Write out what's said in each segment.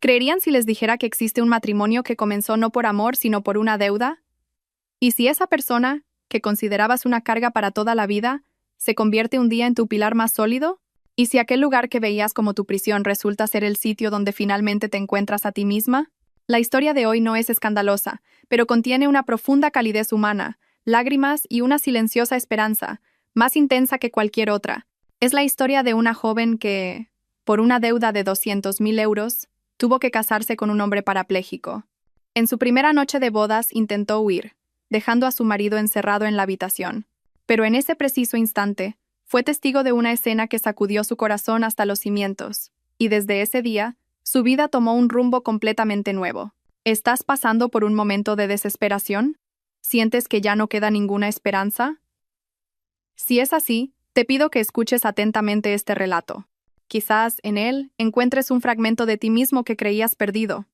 ¿Creerían si les dijera que existe un matrimonio que comenzó no por amor, sino por una deuda? ¿Y si esa persona, que considerabas una carga para toda la vida, se convierte un día en tu pilar más sólido? ¿Y si aquel lugar que veías como tu prisión resulta ser el sitio donde finalmente te encuentras a ti misma? La historia de hoy no es escandalosa, pero contiene una profunda calidez humana, lágrimas y una silenciosa esperanza, más intensa que cualquier otra. Es la historia de una joven que, por una deuda de 200.000 euros, tuvo que casarse con un hombre parapléjico. En su primera noche de bodas intentó huir, dejando a su marido encerrado en la habitación. Pero en ese preciso instante, fue testigo de una escena que sacudió su corazón hasta los cimientos, y desde ese día, su vida tomó un rumbo completamente nuevo. ¿Estás pasando por un momento de desesperación? ¿Sientes que ya no queda ninguna esperanza? Si es así, te pido que escuches atentamente este relato. Quizás, en él, encuentres un fragmento de ti mismo que creías perdido.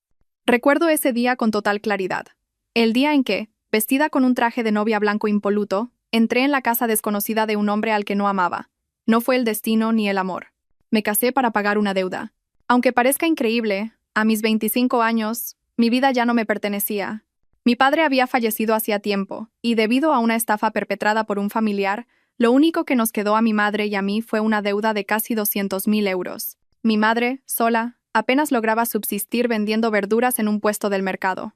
Recuerdo ese día con total claridad. El día en que, vestida con un traje de novia blanco impoluto, entré en la casa desconocida de un hombre al que no amaba. No fue el destino ni el amor. Me casé para pagar una deuda. Aunque parezca increíble, a mis 25 años, mi vida ya no me pertenecía. Mi padre había fallecido hacía tiempo, y debido a una estafa perpetrada por un familiar, lo único que nos quedó a mi madre y a mí fue una deuda de casi 200.000 euros. Mi madre, sola, apenas lograba subsistir vendiendo verduras en un puesto del mercado.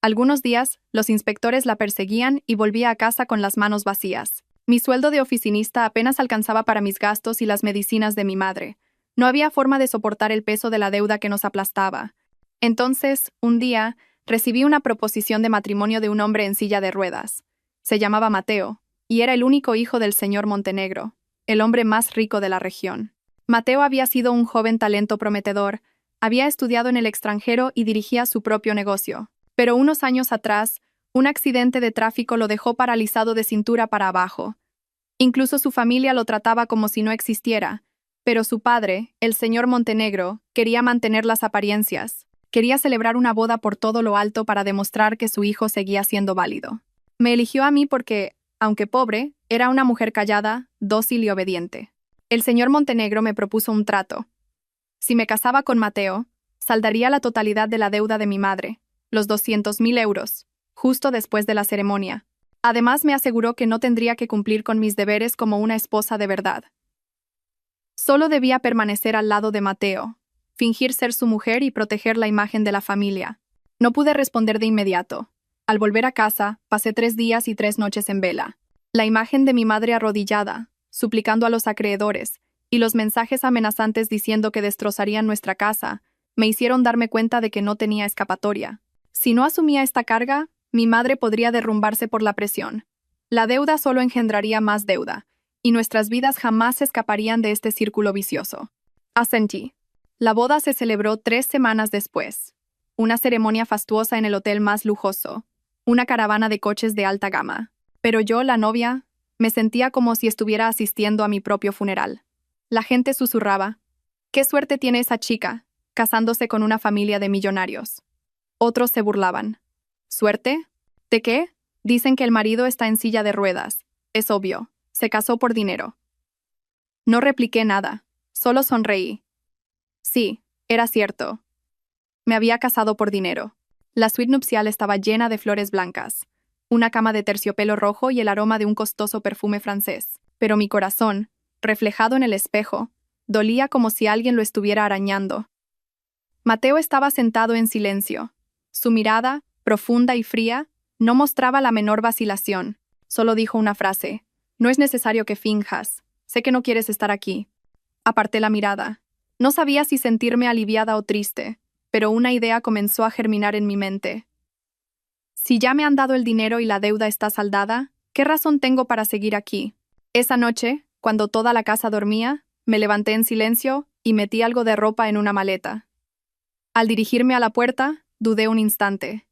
Algunos días, los inspectores la perseguían y volvía a casa con las manos vacías. Mi sueldo de oficinista apenas alcanzaba para mis gastos y las medicinas de mi madre. No había forma de soportar el peso de la deuda que nos aplastaba. Entonces, un día, recibí una proposición de matrimonio de un hombre en silla de ruedas. Se llamaba Mateo, y era el único hijo del señor Montenegro, el hombre más rico de la región. Mateo había sido un joven talento prometedor, había estudiado en el extranjero y dirigía su propio negocio. Pero unos años atrás, un accidente de tráfico lo dejó paralizado de cintura para abajo. Incluso su familia lo trataba como si no existiera, pero su padre, el señor Montenegro, quería mantener las apariencias. Quería celebrar una boda por todo lo alto para demostrar que su hijo seguía siendo válido. Me eligió a mí porque, aunque pobre, era una mujer callada, dócil y obediente. El señor Montenegro me propuso un trato. Si me casaba con Mateo, saldaría la totalidad de la deuda de mi madre, los 200.000 euros, justo después de la ceremonia. Además, me aseguró que no tendría que cumplir con mis deberes como una esposa de verdad. Solo debía permanecer al lado de Mateo, fingir ser su mujer y proteger la imagen de la familia. No pude responder de inmediato. Al volver a casa, pasé 3 días y 3 noches en vela. La imagen de mi madre arrodillada, suplicando a los acreedores, y los mensajes amenazantes diciendo que destrozarían nuestra casa, me hicieron darme cuenta de que no tenía escapatoria. Si no asumía esta carga, mi madre podría derrumbarse por la presión. La deuda solo engendraría más deuda, y nuestras vidas jamás escaparían de este círculo vicioso. Asentí. La boda se celebró 3 semanas después. Una ceremonia fastuosa en el hotel más lujoso, una caravana de coches de alta gama. Pero yo, la novia, me sentía como si estuviera asistiendo a mi propio funeral. La gente susurraba: «¿Qué suerte tiene esa chica, casándose con una familia de millonarios?» Otros se burlaban. ¿Suerte? ¿De qué? Dicen que el marido está en silla de ruedas. Es obvio. Se casó por dinero. No repliqué nada. Solo sonreí. Sí, era cierto. Me había casado por dinero. La suite nupcial estaba llena de flores blancas, una cama de terciopelo rojo y el aroma de un costoso perfume francés. Pero mi corazón, reflejado en el espejo, dolía como si alguien lo estuviera arañando. Mateo estaba sentado en silencio. Su mirada, profunda y fría, no mostraba la menor vacilación. Solo dijo una frase: «No es necesario que finjas. Sé que no quieres estar aquí». Aparté la mirada. No sabía si sentirme aliviada o triste, pero una idea comenzó a germinar en mi mente. Si ya me han dado el dinero y la deuda está saldada, ¿qué razón tengo para seguir aquí? Esa noche, cuando toda la casa dormía, me levanté en silencio y metí algo de ropa en una maleta. Al dirigirme a la puerta, dudé un instante.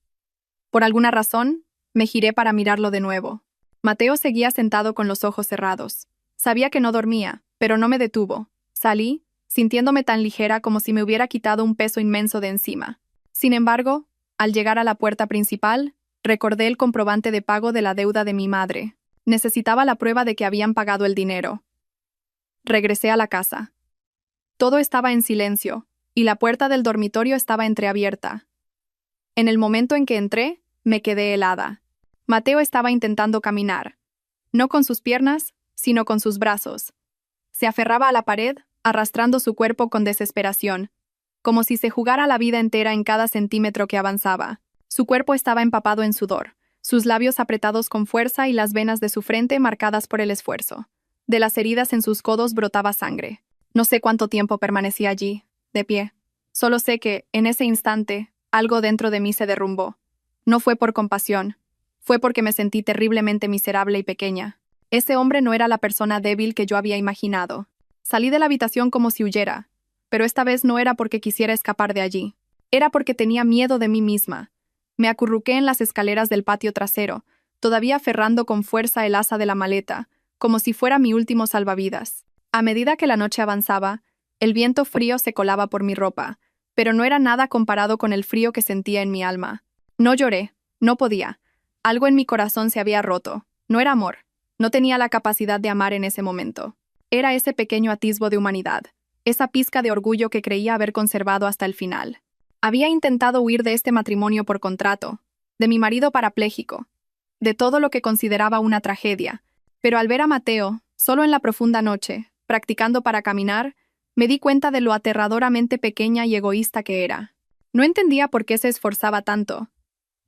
Por alguna razón, me giré para mirarlo de nuevo. Mateo seguía sentado con los ojos cerrados. Sabía que no dormía, pero no me detuvo. Salí, sintiéndome tan ligera como si me hubiera quitado un peso inmenso de encima. Sin embargo, al llegar a la puerta principal, recordé el comprobante de pago de la deuda de mi madre. Necesitaba la prueba de que habían pagado el dinero. Regresé a la casa. Todo estaba en silencio, y la puerta del dormitorio estaba entreabierta. En el momento en que entré, me quedé helada. Mateo estaba intentando caminar. No con sus piernas, sino con sus brazos. Se aferraba a la pared, arrastrando su cuerpo con desesperación, como si se jugara la vida entera en cada centímetro que avanzaba. Su cuerpo estaba empapado en sudor, sus labios apretados con fuerza y las venas de su frente marcadas por el esfuerzo. De las heridas en sus codos brotaba sangre. No sé cuánto tiempo permanecí allí, de pie. Solo sé que, en ese instante, algo dentro de mí se derrumbó. No fue por compasión. Fue porque me sentí terriblemente miserable y pequeña. Ese hombre no era la persona débil que yo había imaginado. Salí de la habitación como si huyera, pero esta vez no era porque quisiera escapar de allí. Era porque tenía miedo de mí misma. Me acurruqué en las escaleras del patio trasero, todavía aferrando con fuerza el asa de la maleta, como si fuera mi último salvavidas. A medida que la noche avanzaba, el viento frío se colaba por mi ropa, pero no era nada comparado con el frío que sentía en mi alma. No lloré, no podía. Algo en mi corazón se había roto. No era amor. No tenía la capacidad de amar en ese momento. Era ese pequeño atisbo de humanidad, esa pizca de orgullo que creía haber conservado hasta el final. Había intentado huir de este matrimonio por contrato, de mi marido parapléjico, de todo lo que consideraba una tragedia, pero al ver a Mateo, solo en la profunda noche, practicando para caminar, me di cuenta de lo aterradoramente pequeña y egoísta que era. No entendía por qué se esforzaba tanto.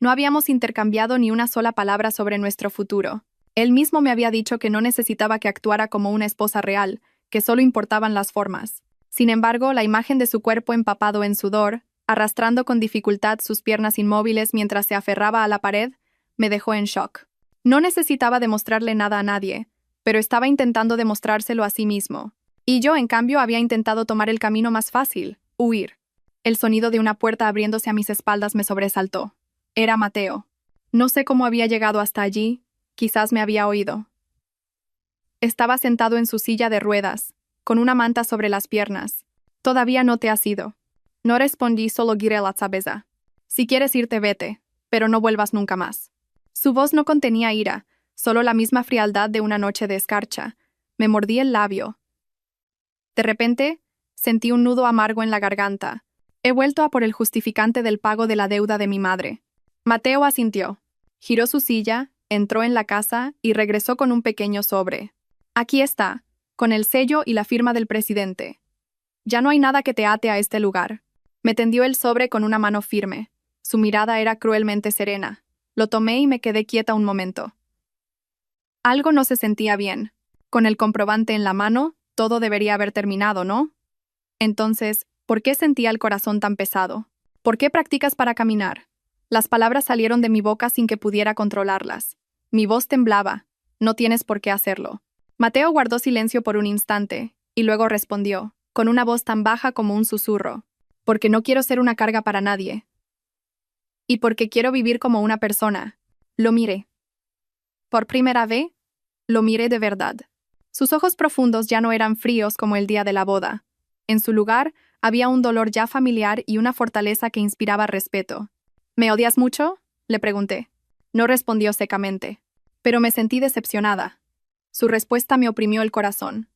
No habíamos intercambiado ni una sola palabra sobre nuestro futuro. Él mismo me había dicho que no necesitaba que actuara como una esposa real, que solo importaban las formas. Sin embargo, la imagen de su cuerpo empapado en sudor, arrastrando con dificultad sus piernas inmóviles mientras se aferraba a la pared, me dejó en shock. No necesitaba demostrarle nada a nadie, pero estaba intentando demostrárselo a sí mismo. Y yo, en cambio, había intentado tomar el camino más fácil, huir. El sonido de una puerta abriéndose a mis espaldas me sobresaltó. Era Mateo. No sé cómo había llegado hasta allí. Quizás me había oído. Estaba sentado en su silla de ruedas, con una manta sobre las piernas. Todavía no te has ido. No respondí, solo giré la cabeza. Si quieres irte, vete, pero no vuelvas nunca más. Su voz no contenía ira, solo la misma frialdad de una noche de escarcha. Me mordí el labio. De repente, sentí un nudo amargo en la garganta. He vuelto a por el justificante del pago de la deuda de mi madre. Mateo asintió. Giró su silla, entró en la casa y regresó con un pequeño sobre. Aquí está, con el sello y la firma del presidente. Ya no hay nada que te ate a este lugar. Me tendió el sobre con una mano firme. Su mirada era cruelmente serena. Lo tomé y me quedé quieta un momento. Algo no se sentía bien. Con el comprobante en la mano, todo debería haber terminado, ¿no? Entonces, ¿por qué sentía el corazón tan pesado? ¿Por qué practicas para caminar? Las palabras salieron de mi boca sin que pudiera controlarlas. Mi voz temblaba. No tienes por qué hacerlo. Mateo guardó silencio por un instante, y luego respondió, con una voz tan baja como un susurro. Porque no quiero ser una carga para nadie. Y porque quiero vivir como una persona. Lo miré. Por primera vez, lo miré de verdad. Sus ojos profundos ya no eran fríos como el día de la boda. En su lugar, había un dolor ya familiar y una fortaleza que inspiraba respeto. ¿Me odias mucho?, le pregunté. No respondió secamente. Pero me sentí decepcionada. Su respuesta me oprimió el corazón.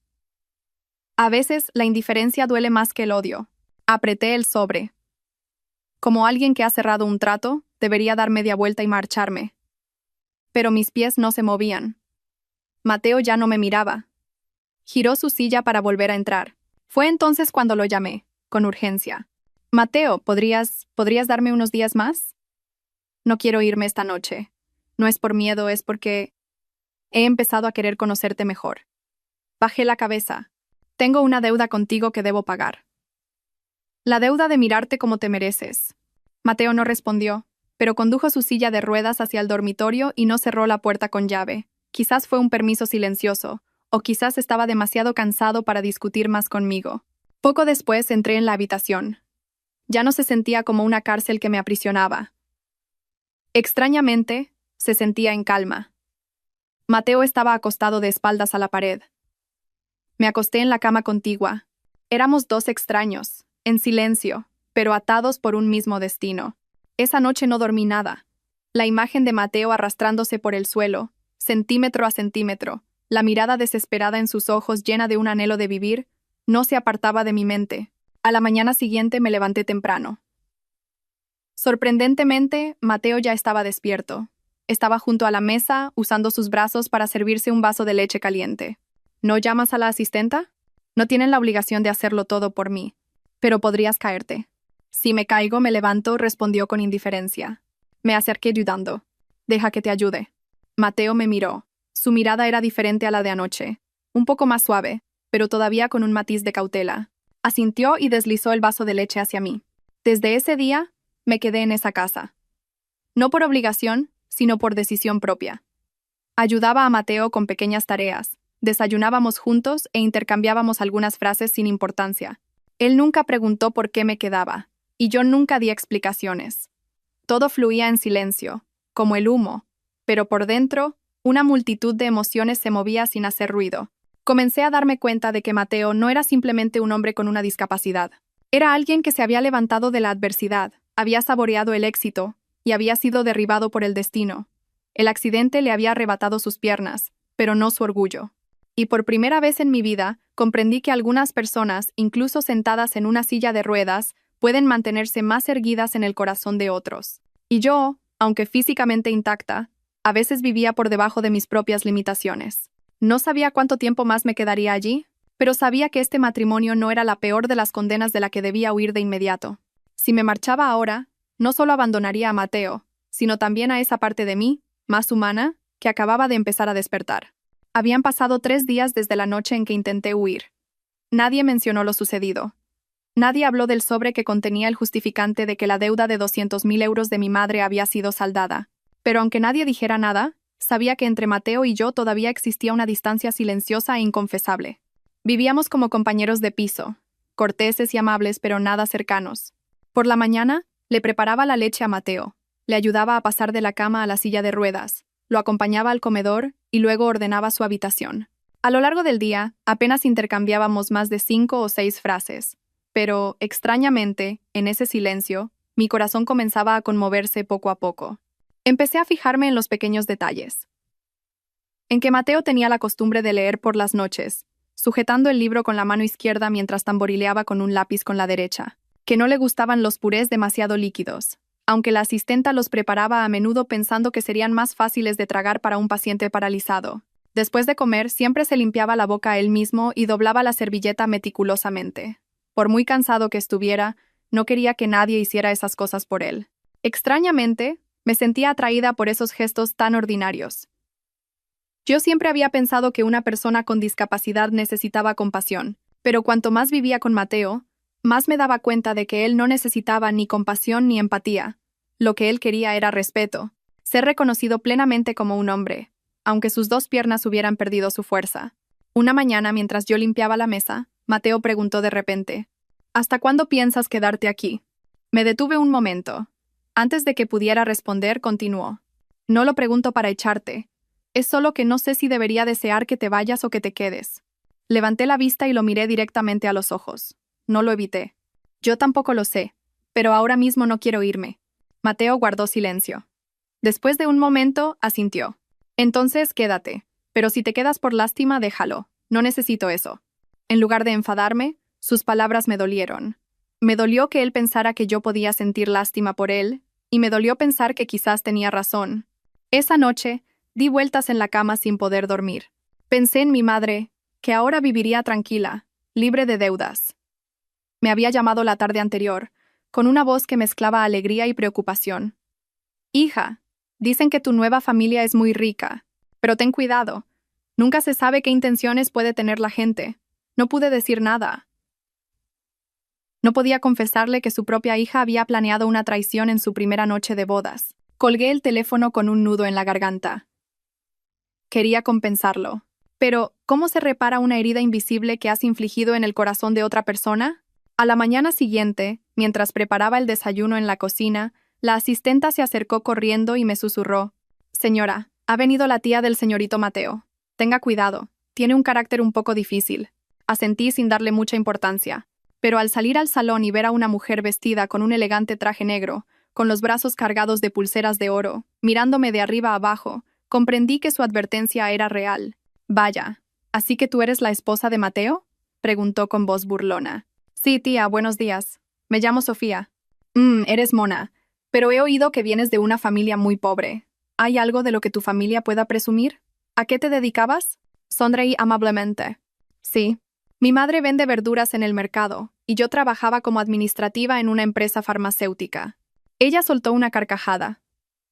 A veces, la indiferencia duele más que el odio. Apreté el sobre. Como alguien que ha cerrado un trato, debería dar media vuelta y marcharme. Pero mis pies no se movían. Mateo ya no me miraba. Giró su silla para volver a entrar. Fue entonces cuando lo llamé, con urgencia. Mateo, ¿podrías darme unos días más? No quiero irme esta noche. No es por miedo, es porque he empezado a querer conocerte mejor. Bajé la cabeza. Tengo una deuda contigo que debo pagar. La deuda de mirarte como te mereces. Mateo no respondió, pero condujo su silla de ruedas hacia el dormitorio y no cerró la puerta con llave. Quizás fue un permiso silencioso, o quizás estaba demasiado cansado para discutir más conmigo. Poco después entré en la habitación. Ya no se sentía como una cárcel que me aprisionaba. Extrañamente, se sentía en calma. Mateo estaba acostado de espaldas a la pared. Me acosté en la cama contigua. Éramos dos extraños, en silencio, pero atados por un mismo destino. Esa noche no dormí nada. La imagen de Mateo arrastrándose por el suelo, centímetro a centímetro, la mirada desesperada en sus ojos llena de un anhelo de vivir, no se apartaba de mi mente. A la mañana siguiente me levanté temprano. Sorprendentemente, Mateo ya estaba despierto. Estaba junto a la mesa, usando sus brazos para servirse un vaso de leche caliente. ¿No llamas a la asistenta? No tienen la obligación de hacerlo todo por mí. Pero podrías caerte. Si me caigo, me levanto, respondió con indiferencia. Me acerqué dudando. Deja que te ayude. Mateo me miró. Su mirada era diferente a la de anoche. Un poco más suave, pero todavía con un matiz de cautela. Asintió y deslizó el vaso de leche hacia mí. Desde ese día, me quedé en esa casa. No por obligación, sino por decisión propia. Ayudaba a Mateo con pequeñas tareas. Desayunábamos juntos e intercambiábamos algunas frases sin importancia. Él nunca preguntó por qué me quedaba, y yo nunca di explicaciones. Todo fluía en silencio, como el humo, pero por dentro, una multitud de emociones se movía sin hacer ruido. Comencé a darme cuenta de que Mateo no era simplemente un hombre con una discapacidad. Era alguien que se había levantado de la adversidad, había saboreado el éxito y había sido derribado por el destino. El accidente le había arrebatado sus piernas, pero no su orgullo. Y por primera vez en mi vida, comprendí que algunas personas, incluso sentadas en una silla de ruedas, pueden mantenerse más erguidas en el corazón de otros. Y yo, aunque físicamente intacta, a veces vivía por debajo de mis propias limitaciones. No sabía cuánto tiempo más me quedaría allí, pero sabía que este matrimonio no era la peor de las condenas de la que debía huir de inmediato. Si me marchaba ahora, no solo abandonaría a Mateo, sino también a esa parte de mí, más humana, que acababa de empezar a despertar. Habían pasado 3 días desde la noche en que intenté huir. Nadie mencionó lo sucedido. Nadie habló del sobre que contenía el justificante de que la deuda de 200.000 euros de mi madre había sido saldada. Pero aunque nadie dijera nada, sabía que entre Mateo y yo todavía existía una distancia silenciosa e inconfesable. Vivíamos como compañeros de piso, corteses y amables pero nada cercanos. Por la mañana, le preparaba la leche a Mateo, le ayudaba a pasar de la cama a la silla de ruedas, lo acompañaba al comedor y luego ordenaba su habitación. A lo largo del día, apenas intercambiábamos más de 5 o 6 frases, pero, extrañamente, en ese silencio, mi corazón comenzaba a conmoverse poco a poco. Empecé a fijarme en los pequeños detalles. En que Mateo tenía la costumbre de leer por las noches, sujetando el libro con la mano izquierda mientras tamborileaba con un lápiz con la derecha, que no le gustaban los purés demasiado líquidos, aunque la asistenta los preparaba a menudo pensando que serían más fáciles de tragar para un paciente paralizado. Después de comer, siempre se limpiaba la boca él mismo y doblaba la servilleta meticulosamente. Por muy cansado que estuviera, no quería que nadie hiciera esas cosas por él. Extrañamente, me sentía atraída por esos gestos tan ordinarios. Yo siempre había pensado que una persona con discapacidad necesitaba compasión, pero cuanto más vivía con Mateo, más me daba cuenta de que él no necesitaba ni compasión ni empatía. Lo que él quería era respeto, ser reconocido plenamente como un hombre, aunque sus 2 piernas hubieran perdido su fuerza. Una mañana, mientras yo limpiaba la mesa, Mateo preguntó de repente, ¿hasta cuándo piensas quedarte aquí? Me detuve un momento. Antes de que pudiera responder, continuó. No lo pregunto para echarte. Es solo que no sé si debería desear que te vayas o que te quedes. Levanté la vista y lo miré directamente a los ojos. No lo evité. Yo tampoco lo sé, pero ahora mismo no quiero irme. Mateo guardó silencio. Después de un momento, asintió. Entonces, quédate. Pero si te quedas por lástima, déjalo. No necesito eso. En lugar de enfadarme, sus palabras me dolieron. Me dolió que él pensara que yo podía sentir lástima por él, y me dolió pensar que quizás tenía razón. Esa noche, di vueltas en la cama sin poder dormir. Pensé en mi madre, que ahora viviría tranquila, libre de deudas. Me había llamado la tarde anterior, con una voz que mezclaba alegría y preocupación. Hija, dicen que tu nueva familia es muy rica, pero ten cuidado. Nunca se sabe qué intenciones puede tener la gente. No pude decir nada. No podía confesarle que su propia hija había planeado una traición en su primera noche de bodas. Colgué el teléfono con un nudo en la garganta. Quería compensarlo. Pero, ¿cómo se repara una herida invisible que has infligido en el corazón de otra persona? A la mañana siguiente, mientras preparaba el desayuno en la cocina, la asistenta se acercó corriendo y me susurró. Señora, ha venido la tía del señorito Mateo. Tenga cuidado, tiene un carácter un poco difícil. Asentí sin darle mucha importancia. Pero al salir al salón y ver a una mujer vestida con un elegante traje negro, con los brazos cargados de pulseras de oro, mirándome de arriba a abajo, comprendí que su advertencia era real. Vaya, ¿así que tú eres la esposa de Mateo? Preguntó con voz burlona. Sí, tía, buenos días. Me llamo Sofía. Eres mona. Pero he oído que vienes de una familia muy pobre. ¿Hay algo de lo que tu familia pueda presumir? ¿A qué te dedicabas? Sonreí amablemente. Sí. Mi madre vende verduras en el mercado, y yo trabajaba como administrativa en una empresa farmacéutica. Ella soltó una carcajada.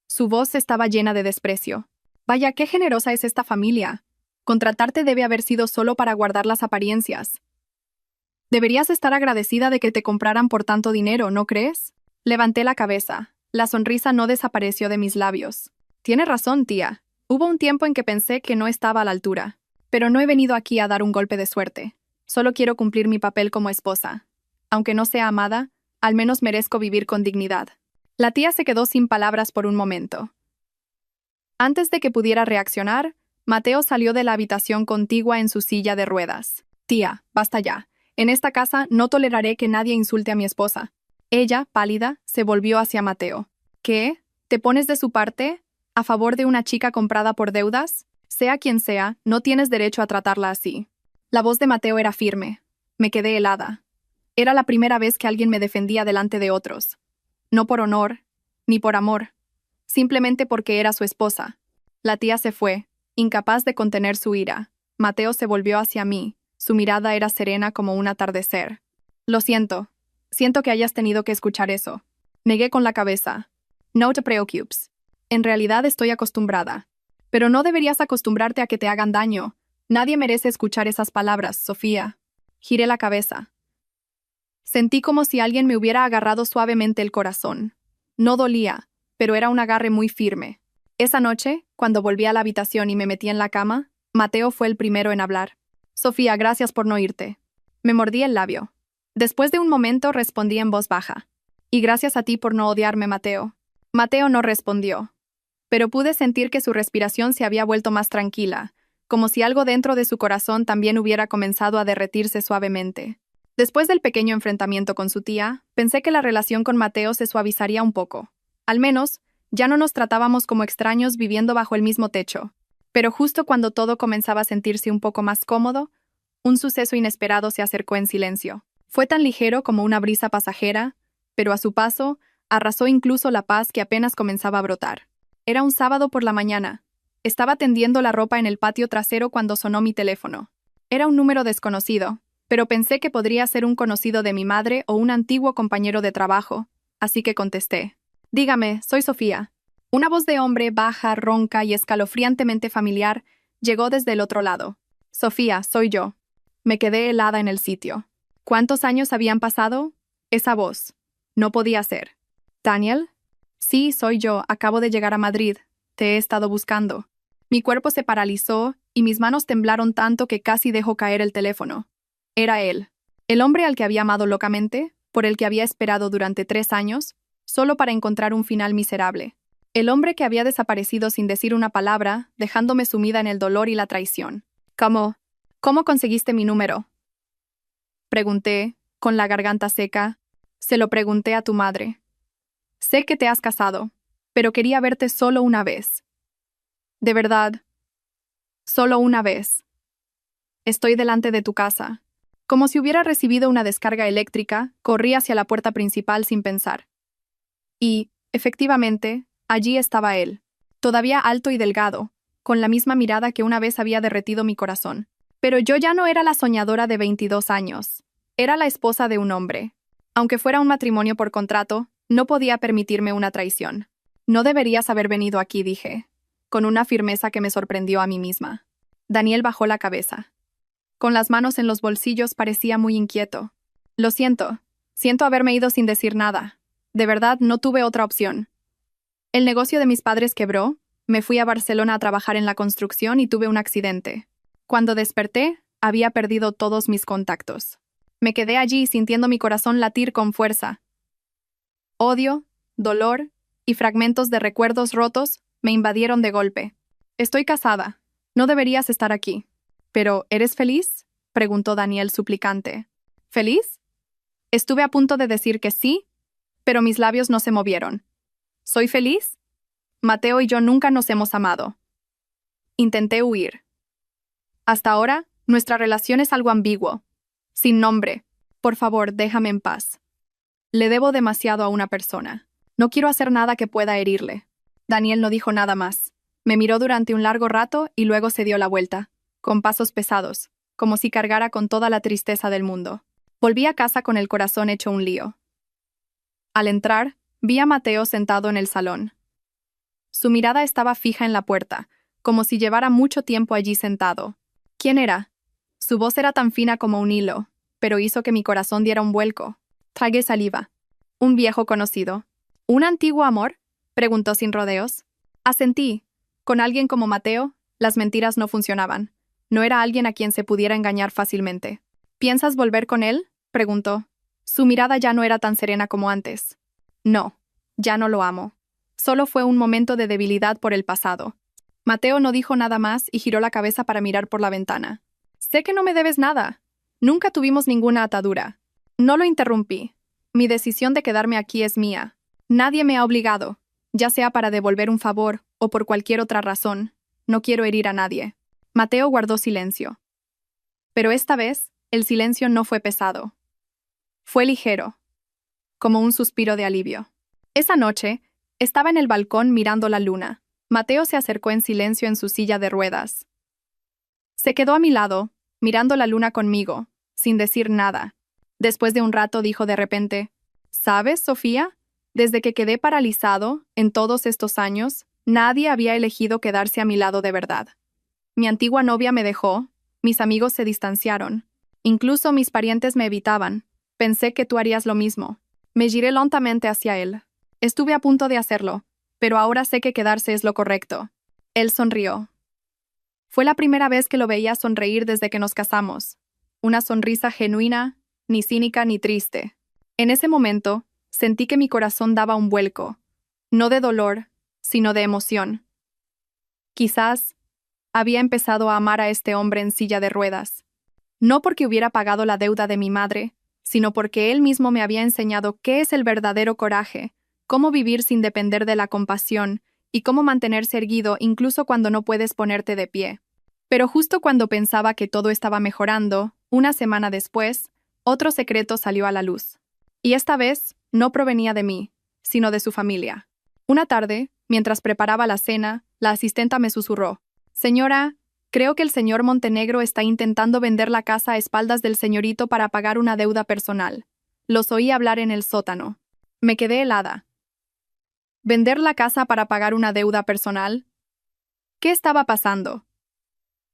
Su voz estaba llena de desprecio. Vaya, qué generosa es esta familia. Contratarte debe haber sido solo para guardar las apariencias. Deberías estar agradecida de que te compraran por tanto dinero, ¿no crees? Levanté la cabeza. La sonrisa no desapareció de mis labios. Tienes razón, tía. Hubo un tiempo en que pensé que no estaba a la altura. Pero no he venido aquí a dar un golpe de suerte. Solo quiero cumplir mi papel como esposa. Aunque no sea amada, al menos merezco vivir con dignidad. La tía se quedó sin palabras por un momento. Antes de que pudiera reaccionar, Mateo salió de la habitación contigua en su silla de ruedas. Tía, basta ya. En esta casa no toleraré que nadie insulte a mi esposa. Ella, pálida, se volvió hacia Mateo. ¿Qué? ¿Te pones de su parte? ¿A favor de una chica comprada por deudas? Sea quien sea, no tienes derecho a tratarla así. La voz de Mateo era firme. Me quedé helada. Era la primera vez que alguien me defendía delante de otros. No por honor, ni por amor. Simplemente porque era su esposa. La tía se fue, incapaz de contener su ira. Mateo se volvió hacia mí. Su mirada era serena como un atardecer. Lo siento. Siento que hayas tenido que escuchar eso. Negué con la cabeza. No te preocupes. En realidad estoy acostumbrada. Pero no deberías acostumbrarte a que te hagan daño. Nadie merece escuchar esas palabras, Sofía. Giré la cabeza. Sentí como si alguien me hubiera agarrado suavemente el corazón. No dolía, pero era un agarre muy firme. Esa noche, cuando volví a la habitación y me metí en la cama, Mateo fue el primero en hablar. Sofía, gracias por no irte. Me mordí el labio. Después de un momento respondí en voz baja. Y gracias a ti por no odiarme, Mateo. Mateo no respondió. Pero pude sentir que su respiración se había vuelto más tranquila, como si algo dentro de su corazón también hubiera comenzado a derretirse suavemente. Después del pequeño enfrentamiento con su tía, pensé que la relación con Mateo se suavizaría un poco. Al menos, ya no nos tratábamos como extraños viviendo bajo el mismo techo. Pero justo cuando todo comenzaba a sentirse un poco más cómodo, un suceso inesperado se acercó en silencio. Fue tan ligero como una brisa pasajera, pero a su paso, arrasó incluso la paz que apenas comenzaba a brotar. Era un sábado por la mañana. Estaba tendiendo la ropa en el patio trasero cuando sonó mi teléfono. Era un número desconocido, pero pensé que podría ser un conocido de mi madre o un antiguo compañero de trabajo, así que contesté. Dígame, soy Sofía. Una voz de hombre baja, ronca y escalofriantemente familiar llegó desde el otro lado. Sofía, soy yo. Me quedé helada en el sitio. ¿Cuántos años habían pasado? Esa voz. No podía ser. ¿Daniel? Sí, soy yo. Acabo de llegar a Madrid. Te he estado buscando. Mi cuerpo se paralizó y mis manos temblaron tanto que casi dejó caer el teléfono. Era él. El hombre al que había amado locamente, por el que había esperado durante 3 años, solo para encontrar un final miserable. El hombre que había desaparecido sin decir una palabra, dejándome sumida en el dolor y la traición. ¿Cómo conseguiste mi número? Pregunté, con la garganta seca. Se lo pregunté a tu madre. Sé que te has casado, pero quería verte solo una vez. De verdad. Solo una vez. Estoy delante de tu casa. Como si hubiera recibido una descarga eléctrica, corrí hacia la puerta principal sin pensar. Y, efectivamente, allí estaba él, todavía alto y delgado, con la misma mirada que una vez había derretido mi corazón. Pero yo ya no era la soñadora de 22 años. Era la esposa de un hombre. Aunque fuera un matrimonio por contrato, no podía permitirme una traición. No deberías haber venido aquí, dije, con una firmeza que me sorprendió a mí misma. Daniel bajó la cabeza. Con las manos en los bolsillos parecía muy inquieto. Lo siento. Siento haberme ido sin decir nada. De verdad, no tuve otra opción. El negocio de mis padres quebró, me fui a Barcelona a trabajar en la construcción y tuve un accidente. Cuando desperté, había perdido todos mis contactos. Me quedé allí sintiendo mi corazón latir con fuerza. Odio, dolor y fragmentos de recuerdos rotos me invadieron de golpe. Estoy casada. No deberías estar aquí. ¿Pero eres feliz? Preguntó Daniel suplicante. ¿Feliz? Estuve a punto de decir que sí, pero mis labios no se movieron. ¿Soy feliz? Mateo y yo nunca nos hemos amado. Intenté huir. Hasta ahora, nuestra relación es algo ambiguo, sin nombre. Por favor, déjame en paz. Le debo demasiado a una persona. No quiero hacer nada que pueda herirle. Daniel no dijo nada más. Me miró durante un largo rato y luego se dio la vuelta, con pasos pesados, como si cargara con toda la tristeza del mundo. Volví a casa con el corazón hecho un lío. Al entrar, vi a Mateo sentado en el salón. Su mirada estaba fija en la puerta, como si llevara mucho tiempo allí sentado. ¿Quién era? Su voz era tan fina como un hilo, pero hizo que mi corazón diera un vuelco. Tragué saliva. Un viejo conocido. ¿Un antiguo amor? Preguntó sin rodeos. Asentí. Con alguien como Mateo, las mentiras no funcionaban. No era alguien a quien se pudiera engañar fácilmente. ¿Piensas volver con él? Preguntó. Su mirada ya no era tan serena como antes. No, ya no lo amo. Solo fue un momento de debilidad por el pasado. Mateo no dijo nada más y giró la cabeza para mirar por la ventana. Sé que no me debes nada. Nunca tuvimos ninguna atadura. No lo interrumpí. Mi decisión de quedarme aquí es mía. Nadie me ha obligado, ya sea para devolver un favor o por cualquier otra razón. No quiero herir a nadie. Mateo guardó silencio. Pero esta vez, el silencio no fue pesado. Fue ligero, como un suspiro de alivio. Esa noche, estaba en el balcón mirando la luna. Mateo se acercó en silencio en su silla de ruedas. Se quedó a mi lado, mirando la luna conmigo, sin decir nada. Después de un rato dijo de repente, ¿sabes, Sofía? Desde que quedé paralizado, en todos estos años, nadie había elegido quedarse a mi lado de verdad. Mi antigua novia me dejó, mis amigos se distanciaron, incluso mis parientes me evitaban. Pensé que tú harías lo mismo. Me giré lentamente hacia él. Estuve a punto de hacerlo, pero ahora sé que quedarse es lo correcto. Él sonrió. Fue la primera vez que lo veía sonreír desde que nos casamos. Una sonrisa genuina, ni cínica ni triste. En ese momento, sentí que mi corazón daba un vuelco, no de dolor, sino de emoción. Quizás había empezado a amar a este hombre en silla de ruedas, no porque hubiera pagado la deuda de mi madre, sino porque él mismo me había enseñado qué es el verdadero coraje, cómo vivir sin depender de la compasión y cómo mantenerse erguido incluso cuando no puedes ponerte de pie. Pero justo cuando pensaba que todo estaba mejorando, una semana después, otro secreto salió a la luz. Y esta vez no provenía de mí, sino de su familia. Una tarde, mientras preparaba la cena, la asistenta me susurró: «Señora, creo que el señor Montenegro está intentando vender la casa a espaldas del señorito para pagar una deuda personal». Los oí hablar en el sótano. Me quedé helada. ¿Vender la casa para pagar una deuda personal? ¿Qué estaba pasando?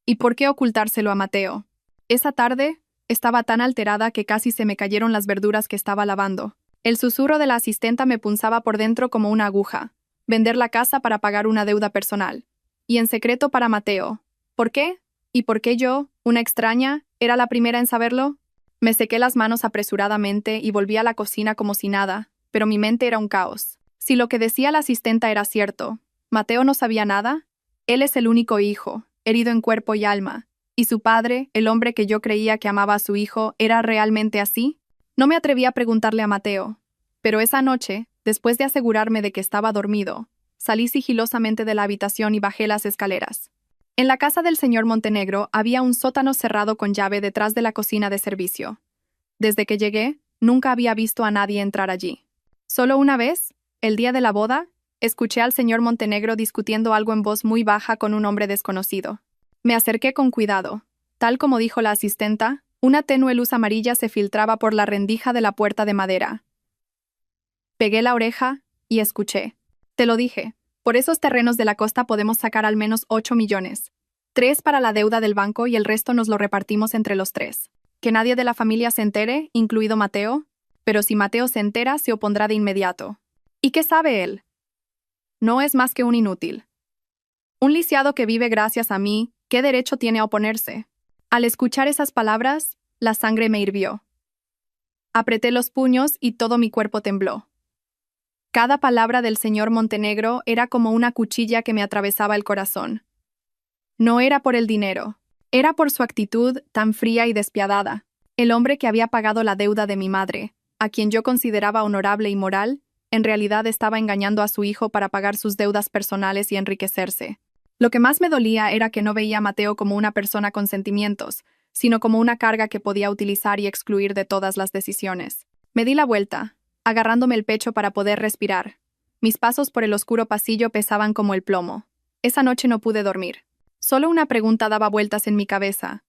¿Y por qué ocultárselo a Mateo? Esa tarde, estaba tan alterada que casi se me cayeron las verduras que estaba lavando. El susurro de la asistenta me punzaba por dentro como una aguja. Vender la casa para pagar una deuda personal. Y en secreto para Mateo. ¿Por qué? ¿Y por qué yo, una extraña, era la primera en saberlo? Me sequé las manos apresuradamente y volví a la cocina como si nada, pero mi mente era un caos. Si lo que decía la asistenta era cierto, ¿Mateo no sabía nada? Él es el único hijo, herido en cuerpo y alma. ¿Y su padre, el hombre que yo creía que amaba a su hijo, era realmente así? No me atreví a preguntarle a Mateo. Pero esa noche, después de asegurarme de que estaba dormido, salí sigilosamente de la habitación y bajé las escaleras. En la casa del señor Montenegro había un sótano cerrado con llave detrás de la cocina de servicio. Desde que llegué, nunca había visto a nadie entrar allí. Solo una vez, el día de la boda, escuché al señor Montenegro discutiendo algo en voz muy baja con un hombre desconocido. Me acerqué con cuidado. Tal como dijo la asistenta, una tenue luz amarilla se filtraba por la rendija de la puerta de madera. Pegué la oreja y escuché. Te lo dije, por esos terrenos de la costa podemos sacar al menos 8 millones. 3 para la deuda del banco y el resto nos lo repartimos entre los 3. Que nadie de la familia se entere, incluido Mateo, pero si Mateo se entera, se opondrá de inmediato. ¿Y qué sabe él? No es más que un inútil. Un lisiado que vive gracias a mí, ¿qué derecho tiene a oponerse? Al escuchar esas palabras, la sangre me hirvió. Apreté los puños y todo mi cuerpo tembló. Cada palabra del señor Montenegro era como una cuchilla que me atravesaba el corazón. No era por el dinero, era por su actitud tan fría y despiadada. El hombre que había pagado la deuda de mi madre, a quien yo consideraba honorable y moral, en realidad estaba engañando a su hijo para pagar sus deudas personales y enriquecerse. Lo que más me dolía era que no veía a Mateo como una persona con sentimientos, sino como una carga que podía utilizar y excluir de todas las decisiones. Me di la vuelta, agarrándome el pecho para poder respirar. Mis pasos por el oscuro pasillo pesaban como el plomo. Esa noche no pude dormir. Solo una pregunta daba vueltas en mi cabeza.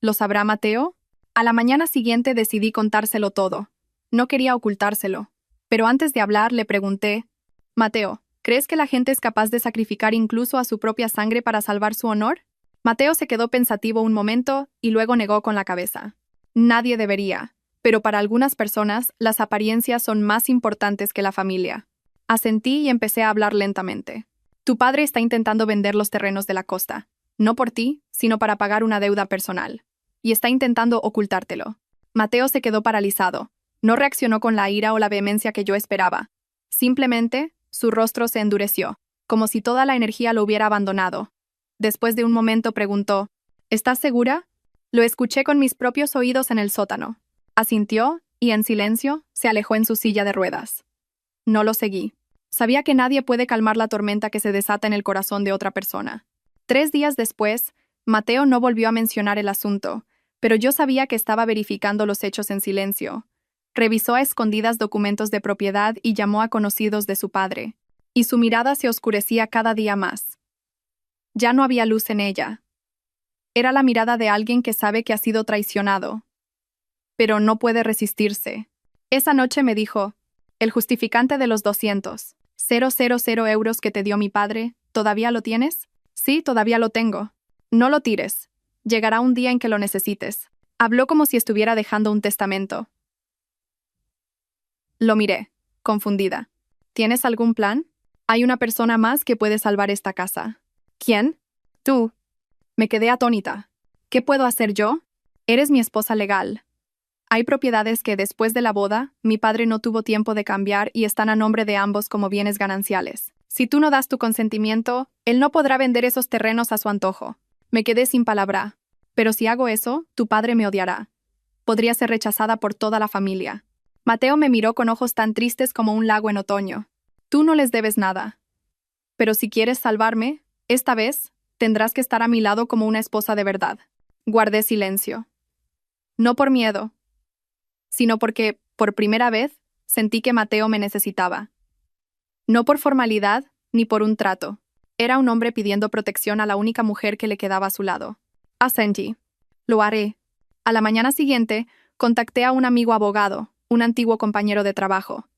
¿Lo sabrá Mateo? A la mañana siguiente decidí contárselo todo. No quería ocultárselo. Pero antes de hablar le pregunté, Mateo, ¿crees que la gente es capaz de sacrificar incluso a su propia sangre para salvar su honor? Mateo se quedó pensativo un momento y luego negó con la cabeza. Nadie debería, pero para algunas personas las apariencias son más importantes que la familia. Asentí y empecé a hablar lentamente. Tu padre está intentando vender los terrenos de la costa, no por ti, sino para pagar una deuda personal. Y está intentando ocultártelo. Mateo se quedó paralizado. No reaccionó con la ira o la vehemencia que yo esperaba. Simplemente, su rostro se endureció, como si toda la energía lo hubiera abandonado. Después de un momento preguntó, ¿estás segura? Lo escuché con mis propios oídos en el sótano. Asintió y, en silencio, se alejó en su silla de ruedas. No lo seguí. Sabía que nadie puede calmar la tormenta que se desata en el corazón de otra persona. 3 días después, Mateo no volvió a mencionar el asunto, pero yo sabía que estaba verificando los hechos en silencio. Revisó a escondidas documentos de propiedad y llamó a conocidos de su padre. Y su mirada se oscurecía cada día más. Ya no había luz en ella. Era la mirada de alguien que sabe que ha sido traicionado. Pero no puede resistirse. Esa noche me dijo, el justificante de los 200.000 euros que te dio mi padre, ¿todavía lo tienes? Sí, todavía lo tengo. No lo tires. Llegará un día en que lo necesites. Habló como si estuviera dejando un testamento. Lo miré, confundida. ¿Tienes algún plan? Hay una persona más que puede salvar esta casa. ¿Quién? Tú. Me quedé atónita. ¿Qué puedo hacer yo? Eres mi esposa legal. Hay propiedades que después de la boda, mi padre no tuvo tiempo de cambiar y están a nombre de ambos como bienes gananciales. Si tú no das tu consentimiento, él no podrá vender esos terrenos a su antojo. Me quedé sin palabra. Pero si hago eso, tu padre me odiará. Podría ser rechazada por toda la familia. Mateo me miró con ojos tan tristes como un lago en otoño. Tú no les debes nada. Pero si quieres salvarme, esta vez, tendrás que estar a mi lado como una esposa de verdad. Guardé silencio. No por miedo, sino porque, por primera vez, sentí que Mateo me necesitaba. No por formalidad, ni por un trato. Era un hombre pidiendo protección a la única mujer que le quedaba a su lado. Asentí. Lo haré. A la mañana siguiente, contacté a un amigo abogado, un antiguo compañero de trabajo.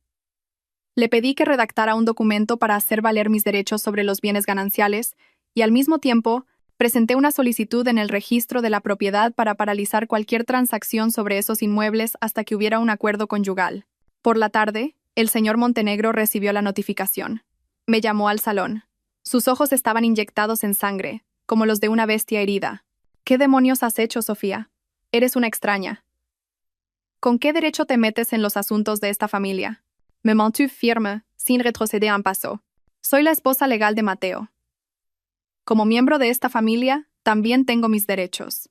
Le pedí que redactara un documento para hacer valer mis derechos sobre los bienes gananciales y, al mismo tiempo, presenté una solicitud en el registro de la propiedad para paralizar cualquier transacción sobre esos inmuebles hasta que hubiera un acuerdo conyugal. Por la tarde, el señor Montenegro recibió la notificación. Me llamó al salón. Sus ojos estaban inyectados en sangre, como los de una bestia herida. ¿Qué demonios has hecho, Sofía? Eres una extraña. ¿Con qué derecho te metes en los asuntos de esta familia? Me mantuve firme, sin retroceder un paso. Soy la esposa legal de Mateo. Como miembro de esta familia, también tengo mis derechos.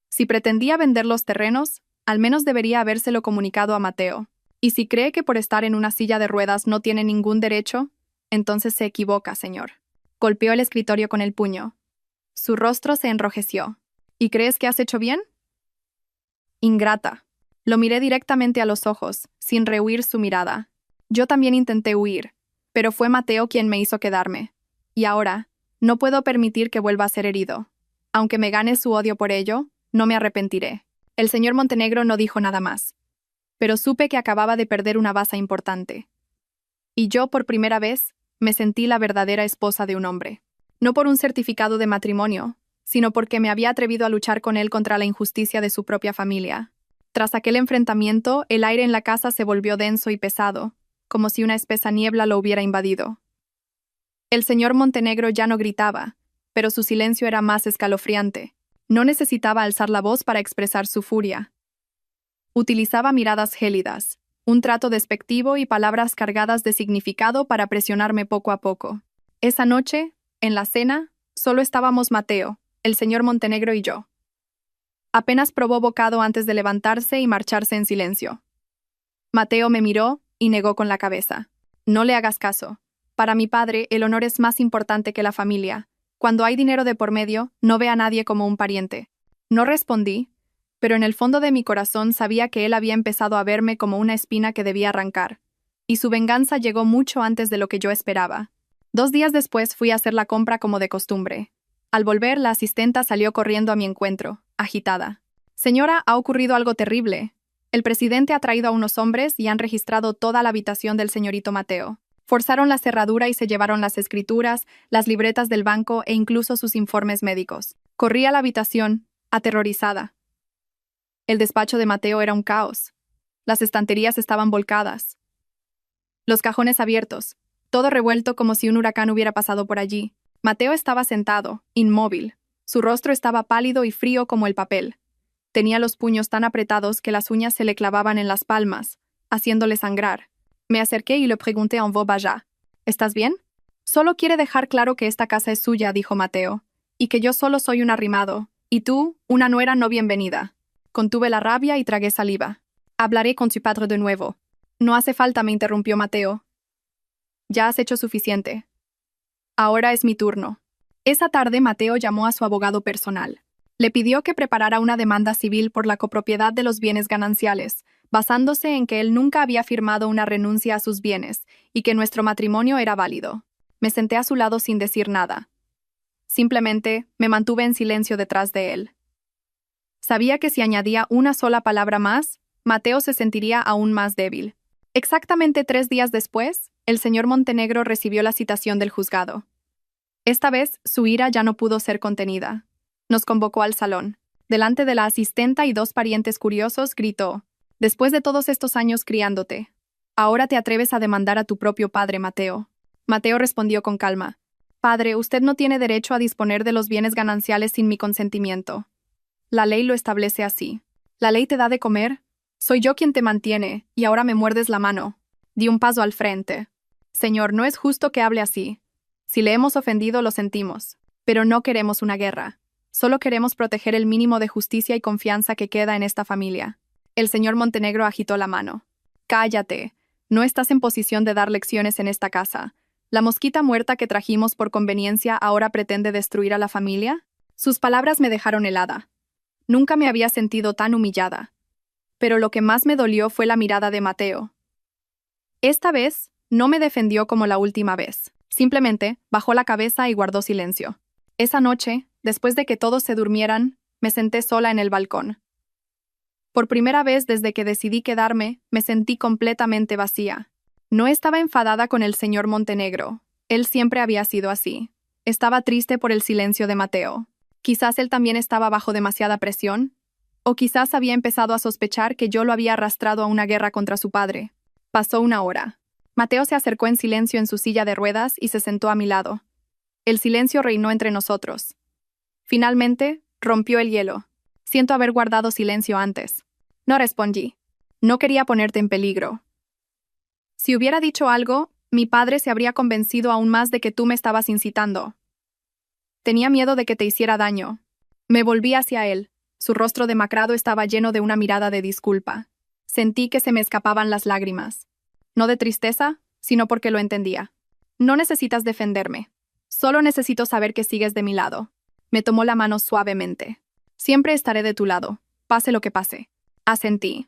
Si pretendía vender los terrenos, al menos debería habérselo comunicado a Mateo. Y si cree que por estar en una silla de ruedas no tiene ningún derecho, entonces se equivoca, señor. Golpeó el escritorio con el puño. Su rostro se enrojeció. ¿Y crees que has hecho bien? Ingrata. Lo miré directamente a los ojos, sin rehuir su mirada. Yo también intenté huir, pero fue Mateo quien me hizo quedarme. Y ahora, no puedo permitir que vuelva a ser herido. Aunque me gane su odio por ello, no me arrepentiré. El señor Montenegro no dijo nada más. Pero supe que acababa de perder una baza importante. Y yo, por primera vez, me sentí la verdadera esposa de un hombre. No por un certificado de matrimonio, sino porque me había atrevido a luchar con él contra la injusticia de su propia familia. Tras aquel enfrentamiento, el aire en la casa se volvió denso y pesado, como si una espesa niebla lo hubiera invadido. El señor Montenegro ya no gritaba, pero su silencio era más escalofriante. No necesitaba alzar la voz para expresar su furia. Utilizaba miradas gélidas, un trato despectivo y palabras cargadas de significado para presionarme poco a poco. Esa noche, en la cena, solo estábamos Mateo, el señor Montenegro y yo. Apenas probó bocado antes de levantarse y marcharse en silencio. Mateo me miró y negó con la cabeza. No le hagas caso. Para mi padre, el honor es más importante que la familia. Cuando hay dinero de por medio, no ve a nadie como un pariente. No respondí, pero en el fondo de mi corazón sabía que él había empezado a verme como una espina que debía arrancar, y su venganza llegó mucho antes de lo que yo esperaba. 2 días después fui a hacer la compra como de costumbre. Al volver, la asistenta salió corriendo a mi encuentro, agitada. Señora, ha ocurrido algo terrible. El presidente ha traído a unos hombres y han registrado toda la habitación del señorito Mateo. Forzaron la cerradura y se llevaron las escrituras, las libretas del banco e incluso sus informes médicos. Corrí a la habitación, aterrorizada. El despacho de Mateo era un caos. Las estanterías estaban volcadas. Los cajones abiertos. Todo revuelto como si un huracán hubiera pasado por allí. Mateo estaba sentado, inmóvil. Su rostro estaba pálido y frío como el papel. Tenía los puños tan apretados que las uñas se le clavaban en las palmas, haciéndole sangrar. Me acerqué y le pregunté en voz baja: ¿Estás bien? Solo quiere dejar claro que esta casa es suya, dijo Mateo, y que yo solo soy un arrimado, y tú, una nuera no bienvenida. Contuve la rabia y tragué saliva. Hablaré con su padre de nuevo. No hace falta, me interrumpió Mateo. Ya has hecho suficiente. Ahora es mi turno. Esa tarde Mateo llamó a su abogado personal. Le pidió que preparara una demanda civil por la copropiedad de los bienes gananciales, basándose en que él nunca había firmado una renuncia a sus bienes y que nuestro matrimonio era válido. Me senté a su lado sin decir nada. Simplemente me mantuve en silencio detrás de él. Sabía que si añadía una sola palabra más, Mateo se sentiría aún más débil. Exactamente 3 días después, el señor Montenegro recibió la citación del juzgado. Esta vez, su ira ya no pudo ser contenida. Nos convocó al salón. Delante de la asistenta y 2 parientes curiosos, gritó: «Después de todos estos años criándote, ahora te atreves a demandar a tu propio padre, Mateo». Mateo respondió con calma: «Padre, usted no tiene derecho a disponer de los bienes gananciales sin mi consentimiento. La ley lo establece así. La ley te da de comer. Soy yo quien te mantiene, y ahora me muerdes la mano». Di un paso al frente. «Señor, no es justo que hable así. Si le hemos ofendido, lo sentimos. Pero no queremos una guerra. Solo queremos proteger el mínimo de justicia y confianza que queda en esta familia». El señor Montenegro agitó la mano. «Cállate. No estás en posición de dar lecciones en esta casa. ¿La mosquita muerta que trajimos por conveniencia ahora pretende destruir a la familia?» Sus palabras me dejaron helada. Nunca me había sentido tan humillada. Pero lo que más me dolió fue la mirada de Mateo. Esta vez, no me defendió como la última vez. Simplemente, bajó la cabeza y guardó silencio. Esa noche, después de que todos se durmieran, me senté sola en el balcón. Por primera vez desde que decidí quedarme, me sentí completamente vacía. No estaba enfadada con el señor Montenegro. Él siempre había sido así. Estaba triste por el silencio de Mateo. Quizás él también estaba bajo demasiada presión. O quizás había empezado a sospechar que yo lo había arrastrado a una guerra contra su padre. Pasó 1 hora. Mateo se acercó en silencio en su silla de ruedas y se sentó a mi lado. El silencio reinó entre nosotros. Finalmente, rompió el hielo. Siento haber guardado silencio antes. No respondí. No quería ponerte en peligro. Si hubiera dicho algo, mi padre se habría convencido aún más de que tú me estabas incitando. Tenía miedo de que te hiciera daño. Me volví hacia él. Su rostro demacrado estaba lleno de una mirada de disculpa. Sentí que se me escapaban las lágrimas. No de tristeza, sino porque lo entendía. No necesitas defenderme. Solo necesito saber que sigues de mi lado. Me tomó la mano suavemente. Siempre estaré de tu lado, pase lo que pase. Asentí.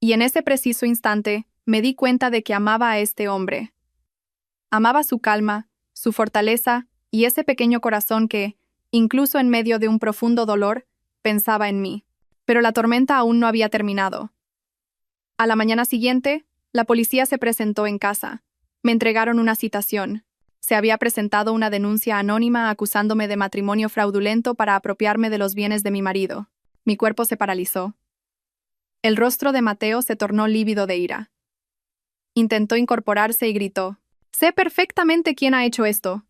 Y en ese preciso instante, me di cuenta de que amaba a este hombre. Amaba su calma, su fortaleza y ese pequeño corazón que, incluso en medio de un profundo dolor, pensaba en mí. Pero la tormenta aún no había terminado. A la mañana siguiente, la policía se presentó en casa. Me entregaron una citación. Se había presentado una denuncia anónima acusándome de matrimonio fraudulento para apropiarme de los bienes de mi marido. Mi cuerpo se paralizó. El rostro de Mateo se tornó lívido de ira. Intentó incorporarse y gritó: «Sé perfectamente quién ha hecho esto».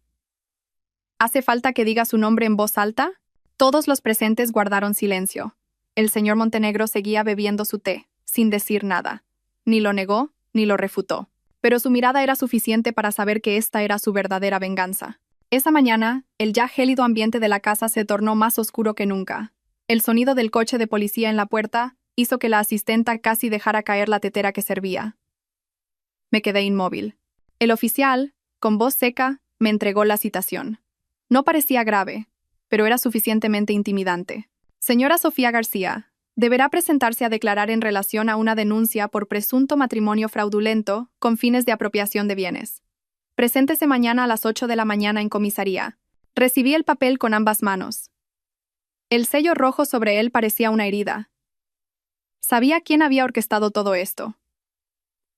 ¿Hace falta que diga su nombre en voz alta? Todos los presentes guardaron silencio. El señor Montenegro seguía bebiendo su té, sin decir nada. Ni lo negó, ni lo refutó. Pero su mirada era suficiente para saber que esta era su verdadera venganza. Esa mañana, el ya gélido ambiente de la casa se tornó más oscuro que nunca. El sonido del coche de policía en la puerta hizo que la asistenta casi dejara caer la tetera que servía. Me quedé inmóvil. El oficial, con voz seca, me entregó la citación. No parecía grave, pero era suficientemente intimidante. Señora Sofía García, deberá presentarse a declarar en relación a una denuncia por presunto matrimonio fraudulento con fines de apropiación de bienes. Preséntese mañana a las 8 de la mañana en comisaría. Recibí el papel con ambas manos. El sello rojo sobre él parecía una herida. Sabía quién había orquestado todo esto.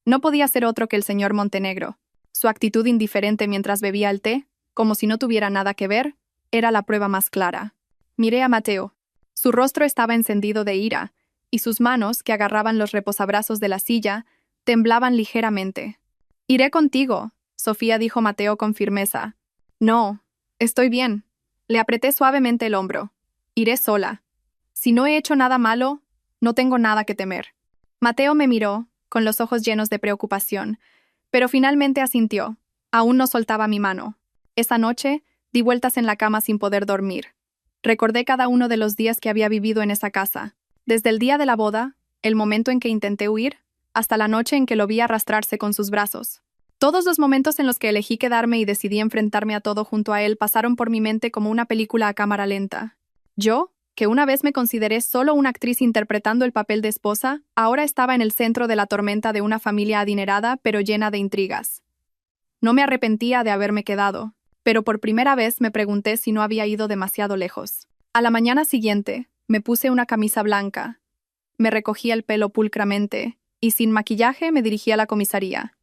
No podía ser otro que el señor Montenegro. Su actitud indiferente mientras bebía el té, como si no tuviera nada que ver, era la prueba más clara. Miré a Mateo. Su rostro estaba encendido de ira, y sus manos, que agarraban los reposabrazos de la silla, temblaban ligeramente. «Iré contigo», Sofía dijo Mateo con firmeza. «No, estoy bien». Le apreté suavemente el hombro. «Iré sola. Si no he hecho nada malo, no tengo nada que temer». Mateo me miró, con los ojos llenos de preocupación, pero finalmente asintió. Aún no soltaba mi mano. Esa noche, di vueltas en la cama sin poder dormir. Recordé cada uno de los días que había vivido en esa casa, desde el día de la boda, el momento en que intenté huir, hasta la noche en que lo vi arrastrarse con sus brazos. Todos los momentos en los que elegí quedarme y decidí enfrentarme a todo junto a él pasaron por mi mente como una película a cámara lenta. Yo, que una vez me consideré solo una actriz interpretando el papel de esposa, ahora estaba en el centro de la tormenta de una familia adinerada pero llena de intrigas. No me arrepentía de haberme quedado, pero por primera vez me pregunté si no había ido demasiado lejos. A la mañana siguiente, me puse una camisa blanca, me recogí el pelo pulcramente y sin maquillaje me dirigí a la comisaría.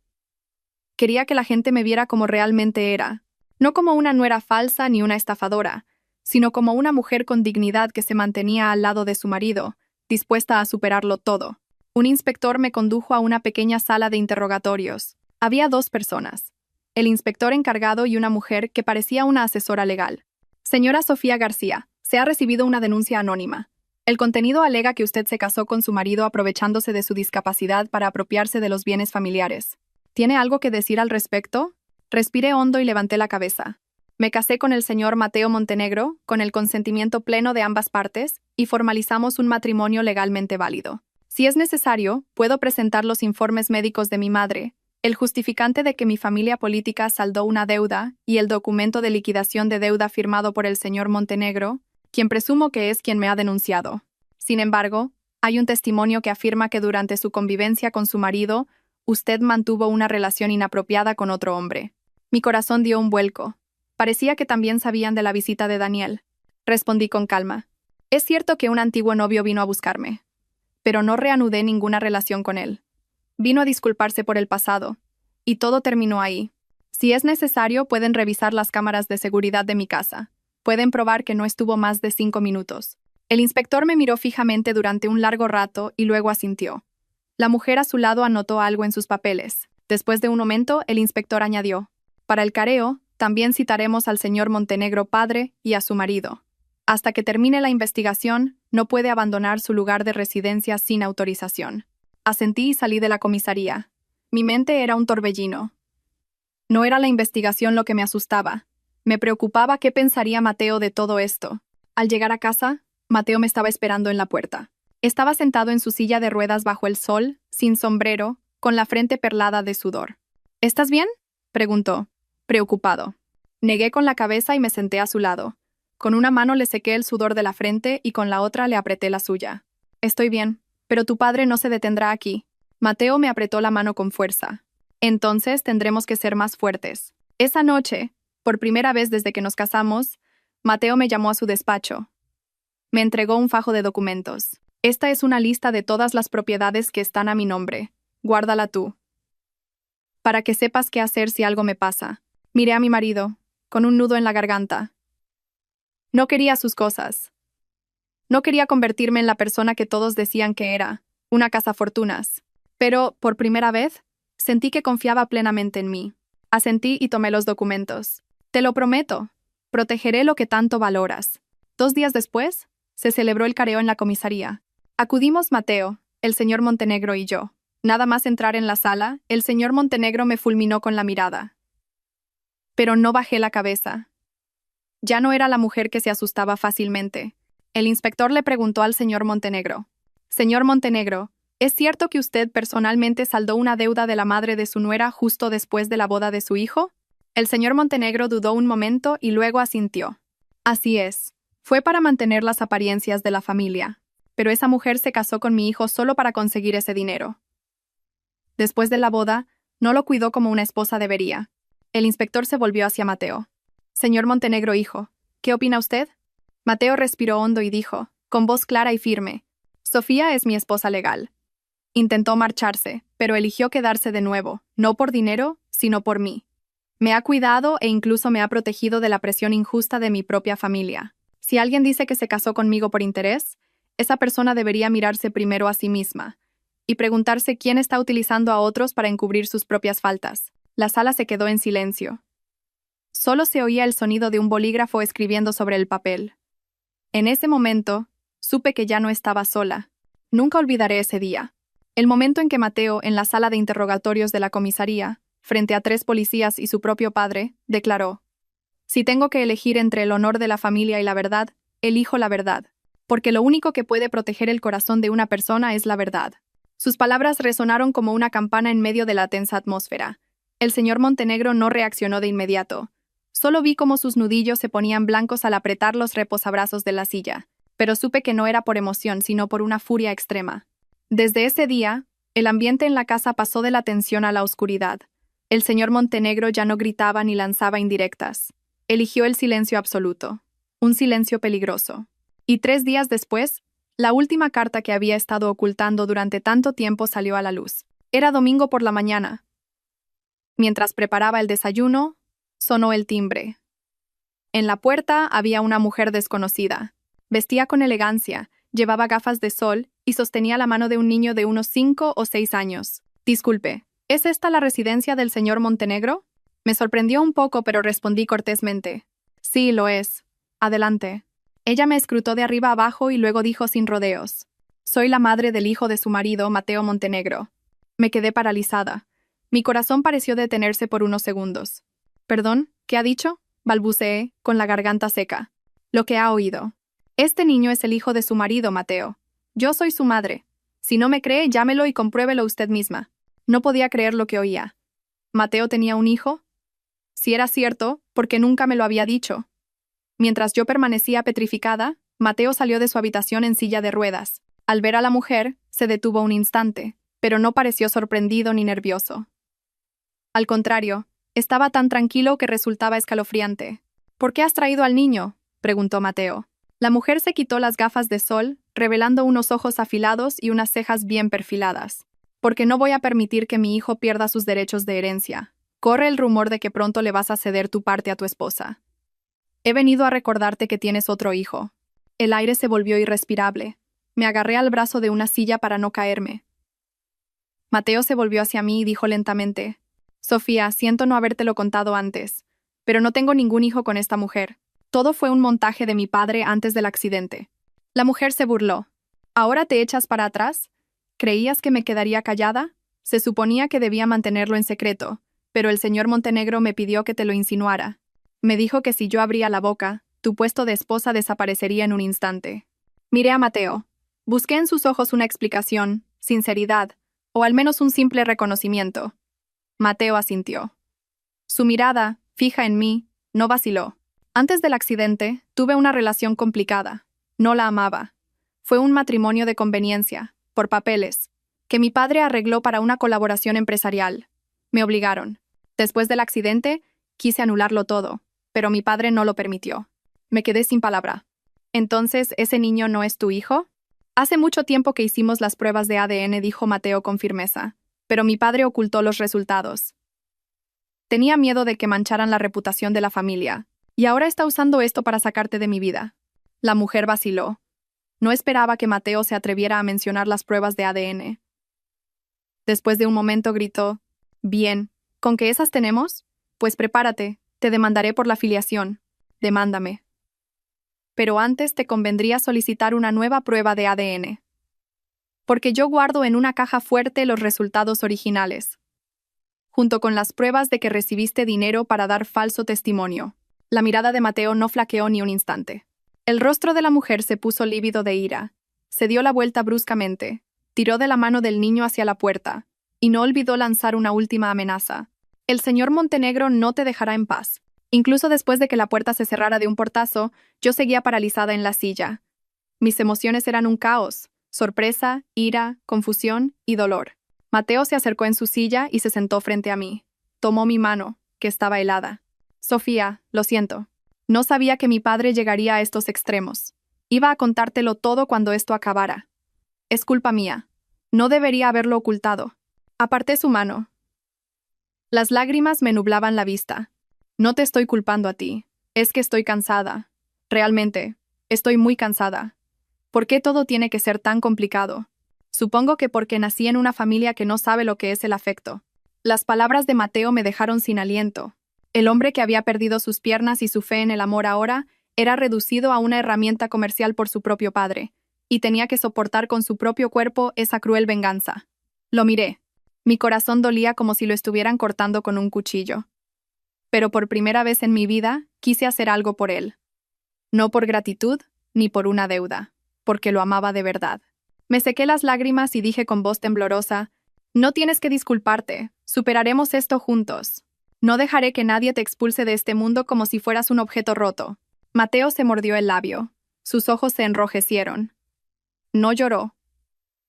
Quería que la gente me viera como realmente era, no como una nuera falsa ni una estafadora, sino como una mujer con dignidad que se mantenía al lado de su marido, dispuesta a superarlo todo. Un inspector me condujo a una pequeña sala de interrogatorios. Había 2 personas, el inspector encargado y una mujer que parecía una asesora legal. Señora Sofía García, se ha recibido una denuncia anónima. El contenido alega que usted se casó con su marido aprovechándose de su discapacidad para apropiarse de los bienes familiares. ¿Tiene algo que decir al respecto? Respiré hondo y levanté la cabeza. Me casé con el señor Mateo Montenegro, con el consentimiento pleno de ambas partes, y formalizamos un matrimonio legalmente válido. Si es necesario, puedo presentar los informes médicos de mi madre, el justificante de que mi familia política saldó una deuda y el documento de liquidación de deuda firmado por el señor Montenegro, quien presumo que es quien me ha denunciado. Sin embargo, hay un testimonio que afirma que durante su convivencia con su marido, usted mantuvo una relación inapropiada con otro hombre. Mi corazón dio un vuelco. Parecía que también sabían de la visita de Daniel. Respondí con calma. Es cierto que un antiguo novio vino a buscarme, pero no reanudé ninguna relación con él. Vino a disculparse por el pasado, y todo terminó ahí. Si es necesario, pueden revisar las cámaras de seguridad de mi casa. Pueden probar que no estuvo más de 5 minutos. El inspector me miró fijamente durante un largo rato y luego asintió. La mujer a su lado anotó algo en sus papeles. Después de un momento, el inspector añadió: para el careo, también citaremos al señor Montenegro padre y a su marido. Hasta que termine la investigación, no puede abandonar su lugar de residencia sin autorización. Asentí y salí de la comisaría. Mi mente era un torbellino. No era la investigación lo que me asustaba. Me preocupaba qué pensaría Mateo de todo esto. Al llegar a casa, Mateo me estaba esperando en la puerta. Estaba sentado en su silla de ruedas bajo el sol, sin sombrero, con la frente perlada de sudor. ¿Estás bien?, preguntó, preocupado. Negué con la cabeza y me senté a su lado. Con una mano le sequé el sudor de la frente y con la otra le apreté la suya. Estoy bien, pero tu padre no se detendrá aquí. Mateo me apretó la mano con fuerza. Entonces tendremos que ser más fuertes. Esa noche, por primera vez desde que nos casamos, Mateo me llamó a su despacho. Me entregó un fajo de documentos. Esta es una lista de todas las propiedades que están a mi nombre. Guárdala tú, para que sepas qué hacer si algo me pasa. Miré a mi marido, con un nudo en la garganta. No quería sus cosas. No quería convertirme en la persona que todos decían que era, una cazafortunas. Pero, por primera vez, sentí que confiaba plenamente en mí. Asentí y tomé los documentos. Te lo prometo, protegeré lo que tanto valoras. 2 días después, se celebró el careo en la comisaría. Acudimos Mateo, el señor Montenegro y yo. Nada más entrar en la sala, el señor Montenegro me fulminó con la mirada. Pero no bajé la cabeza. Ya no era la mujer que se asustaba fácilmente. El inspector le preguntó al señor Montenegro: «Señor Montenegro, ¿es cierto que usted personalmente saldó una deuda de la madre de su nuera justo después de la boda de su hijo?» El señor Montenegro dudó un momento y luego asintió. «Así es. Fue para mantener las apariencias de la familia, pero esa mujer se casó con mi hijo solo para conseguir ese dinero. Después de la boda, no lo cuidó como una esposa debería. El inspector se volvió hacia Mateo. Señor Montenegro, hijo, ¿qué opina usted? Mateo respiró hondo y dijo, con voz clara y firme, Sofía es mi esposa legal. Intentó marcharse, pero eligió quedarse de nuevo, no por dinero, sino por mí. Me ha cuidado e incluso me ha protegido de la presión injusta de mi propia familia. Si alguien dice que se casó conmigo por interés, esa persona debería mirarse primero a sí misma y preguntarse quién está utilizando a otros para encubrir sus propias faltas. La sala se quedó en silencio. Solo se oía el sonido de un bolígrafo escribiendo sobre el papel. En ese momento, supe que ya no estaba sola. Nunca olvidaré ese día. El momento en que Mateo, en la sala de interrogatorios de la comisaría, frente a 3 policías y su propio padre, declaró: si tengo que elegir entre el honor de la familia y la verdad, elijo la verdad, porque lo único que puede proteger el corazón de una persona es la verdad. Sus palabras resonaron como una campana en medio de la tensa atmósfera. El señor Montenegro no reaccionó de inmediato. Solo vi cómo sus nudillos se ponían blancos al apretar los reposabrazos de la silla, pero supe que no era por emoción, sino por una furia extrema. Desde ese día, el ambiente en la casa pasó de la tensión a la oscuridad. El señor Montenegro ya no gritaba ni lanzaba indirectas. Eligió el silencio absoluto, un silencio peligroso. Y 3 días después, la última carta que había estado ocultando durante tanto tiempo salió a la luz. Era domingo por la mañana. Mientras preparaba el desayuno, sonó el timbre. En la puerta había una mujer desconocida. Vestía con elegancia, llevaba gafas de sol y sostenía la mano de un niño de unos 5 o 6 años. Disculpe, ¿es esta la residencia del señor Montenegro? Me sorprendió un poco, pero respondí cortésmente. Sí, lo es. Adelante. Ella me escrutó de arriba abajo y luego dijo sin rodeos. Soy la madre del hijo de su marido, Mateo Montenegro. Me quedé paralizada. Mi corazón pareció detenerse por unos segundos. ¿Perdón? ¿Qué ha dicho? Balbuceé, con la garganta seca. Lo que ha oído. Este niño es el hijo de su marido, Mateo. Yo soy su madre. Si no me cree, llámelo y compruébelo usted misma. No podía creer lo que oía. ¿Mateo tenía un hijo? Si era cierto, ¿por qué nunca me lo había dicho? Mientras yo permanecía petrificada, Mateo salió de su habitación en silla de ruedas. Al ver a la mujer, se detuvo un instante, pero no pareció sorprendido ni nervioso. Al contrario, estaba tan tranquilo que resultaba escalofriante. ¿Por qué has traído al niño?, preguntó Mateo. La mujer se quitó las gafas de sol, revelando unos ojos afilados y unas cejas bien perfiladas. Porque no voy a permitir que mi hijo pierda sus derechos de herencia. Corre el rumor de que pronto le vas a ceder tu parte a tu esposa. He venido a recordarte que tienes otro hijo. El aire se volvió irrespirable. Me agarré al brazo de una silla para no caerme. Mateo se volvió hacia mí y dijo lentamente: Sofía, siento no habértelo contado antes, pero no tengo ningún hijo con esta mujer. Todo fue un montaje de mi padre antes del accidente. La mujer se burló. ¿Ahora te echas para atrás? ¿Creías que me quedaría callada? Se suponía que debía mantenerlo en secreto, pero el señor Montenegro me pidió que te lo insinuara. Me dijo que si yo abría la boca, tu puesto de esposa desaparecería en un instante. Miré a Mateo. Busqué en sus ojos una explicación, sinceridad, o al menos un simple reconocimiento. Mateo asintió. Su mirada, fija en mí, no vaciló. Antes del accidente, tuve una relación complicada. No la amaba. Fue un matrimonio de conveniencia, por papeles, que mi padre arregló para una colaboración empresarial. Me obligaron. Después del accidente, quise anularlo todo, pero mi padre no lo permitió. Me quedé sin palabra. ¿Entonces ese niño no es tu hijo? Hace mucho tiempo que hicimos las pruebas de ADN, dijo Mateo con firmeza, pero mi padre ocultó los resultados. Tenía miedo de que mancharan la reputación de la familia, y ahora está usando esto para sacarte de mi vida. La mujer vaciló. No esperaba que Mateo se atreviera a mencionar las pruebas de ADN. Después de un momento gritó: Bien, ¿con qué esas tenemos? Pues prepárate, te demandaré por la filiación. Demándame. Pero antes te convendría solicitar una nueva prueba de ADN. Porque yo guardo en una caja fuerte los resultados originales, junto con las pruebas de que recibiste dinero para dar falso testimonio. La mirada de Mateo no flaqueó ni un instante. El rostro de la mujer se puso lívido de ira. Se dio la vuelta bruscamente, tiró de la mano del niño hacia la puerta, y no olvidó lanzar una última amenaza. El señor Montenegro no te dejará en paz. Incluso después de que la puerta se cerrara de un portazo, yo seguía paralizada en la silla. Mis emociones eran un caos: sorpresa, ira, confusión y dolor. Mateo se acercó en su silla y se sentó frente a mí. Tomó mi mano, que estaba helada. Sofía, lo siento. No sabía que mi padre llegaría a estos extremos. Iba a contártelo todo cuando esto acabara. Es culpa mía. No debería haberlo ocultado. Aparté su mano. Las lágrimas me nublaban la vista. No te estoy culpando a ti. Es que estoy cansada. Realmente, estoy muy cansada. ¿Por qué todo tiene que ser tan complicado? Supongo que porque nací en una familia que no sabe lo que es el afecto. Las palabras de Mateo me dejaron sin aliento. El hombre que había perdido sus piernas y su fe en el amor ahora era reducido a una herramienta comercial por su propio padre, y tenía que soportar con su propio cuerpo esa cruel venganza. Lo miré. Mi corazón dolía como si lo estuvieran cortando con un cuchillo. Pero por primera vez en mi vida quise hacer algo por él. No por gratitud, ni por una deuda, porque lo amaba de verdad. Me sequé las lágrimas y dije con voz temblorosa: no tienes que disculparte, superaremos esto juntos. No dejaré que nadie te expulse de este mundo como si fueras un objeto roto. Mateo se mordió el labio. Sus ojos se enrojecieron. No lloró.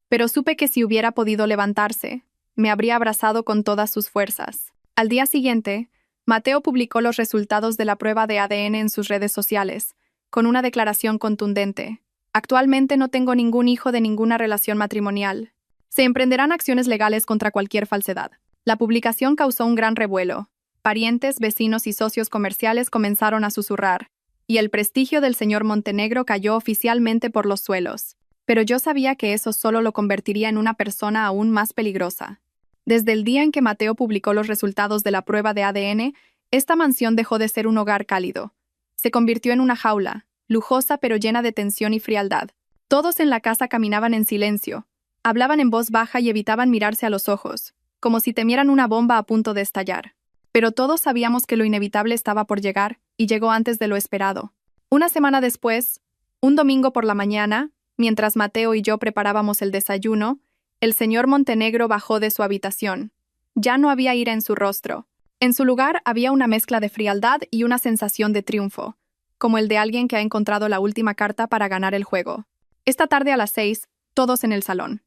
Pero supe que si hubiera podido levantarse, me habría abrazado con todas sus fuerzas. Al día siguiente, Mateo publicó los resultados de la prueba de ADN en sus redes sociales, con una declaración contundente: actualmente no tengo ningún hijo de ninguna relación matrimonial. Se emprenderán acciones legales contra cualquier falsedad. La publicación causó un gran revuelo. Parientes, vecinos y socios comerciales comenzaron a susurrar, y el prestigio del señor Montenegro cayó oficialmente por los suelos. Pero yo sabía que eso solo lo convertiría en una persona aún más peligrosa. Desde el día en que Mateo publicó los resultados de la prueba de ADN, esta mansión dejó de ser un hogar cálido. Se convirtió en una jaula, lujosa pero llena de tensión y frialdad. Todos en la casa caminaban en silencio, hablaban en voz baja y evitaban mirarse a los ojos, como si temieran una bomba a punto de estallar. Pero todos sabíamos que lo inevitable estaba por llegar, y llegó antes de lo esperado. Una semana después, un domingo por la mañana, mientras Mateo y yo preparábamos el desayuno, el señor Montenegro bajó de su habitación. Ya no había ira en su rostro. En su lugar había una mezcla de frialdad y una sensación de triunfo, como el de alguien que ha encontrado la última carta para ganar el juego. Esta tarde a las 6, todos en el salón.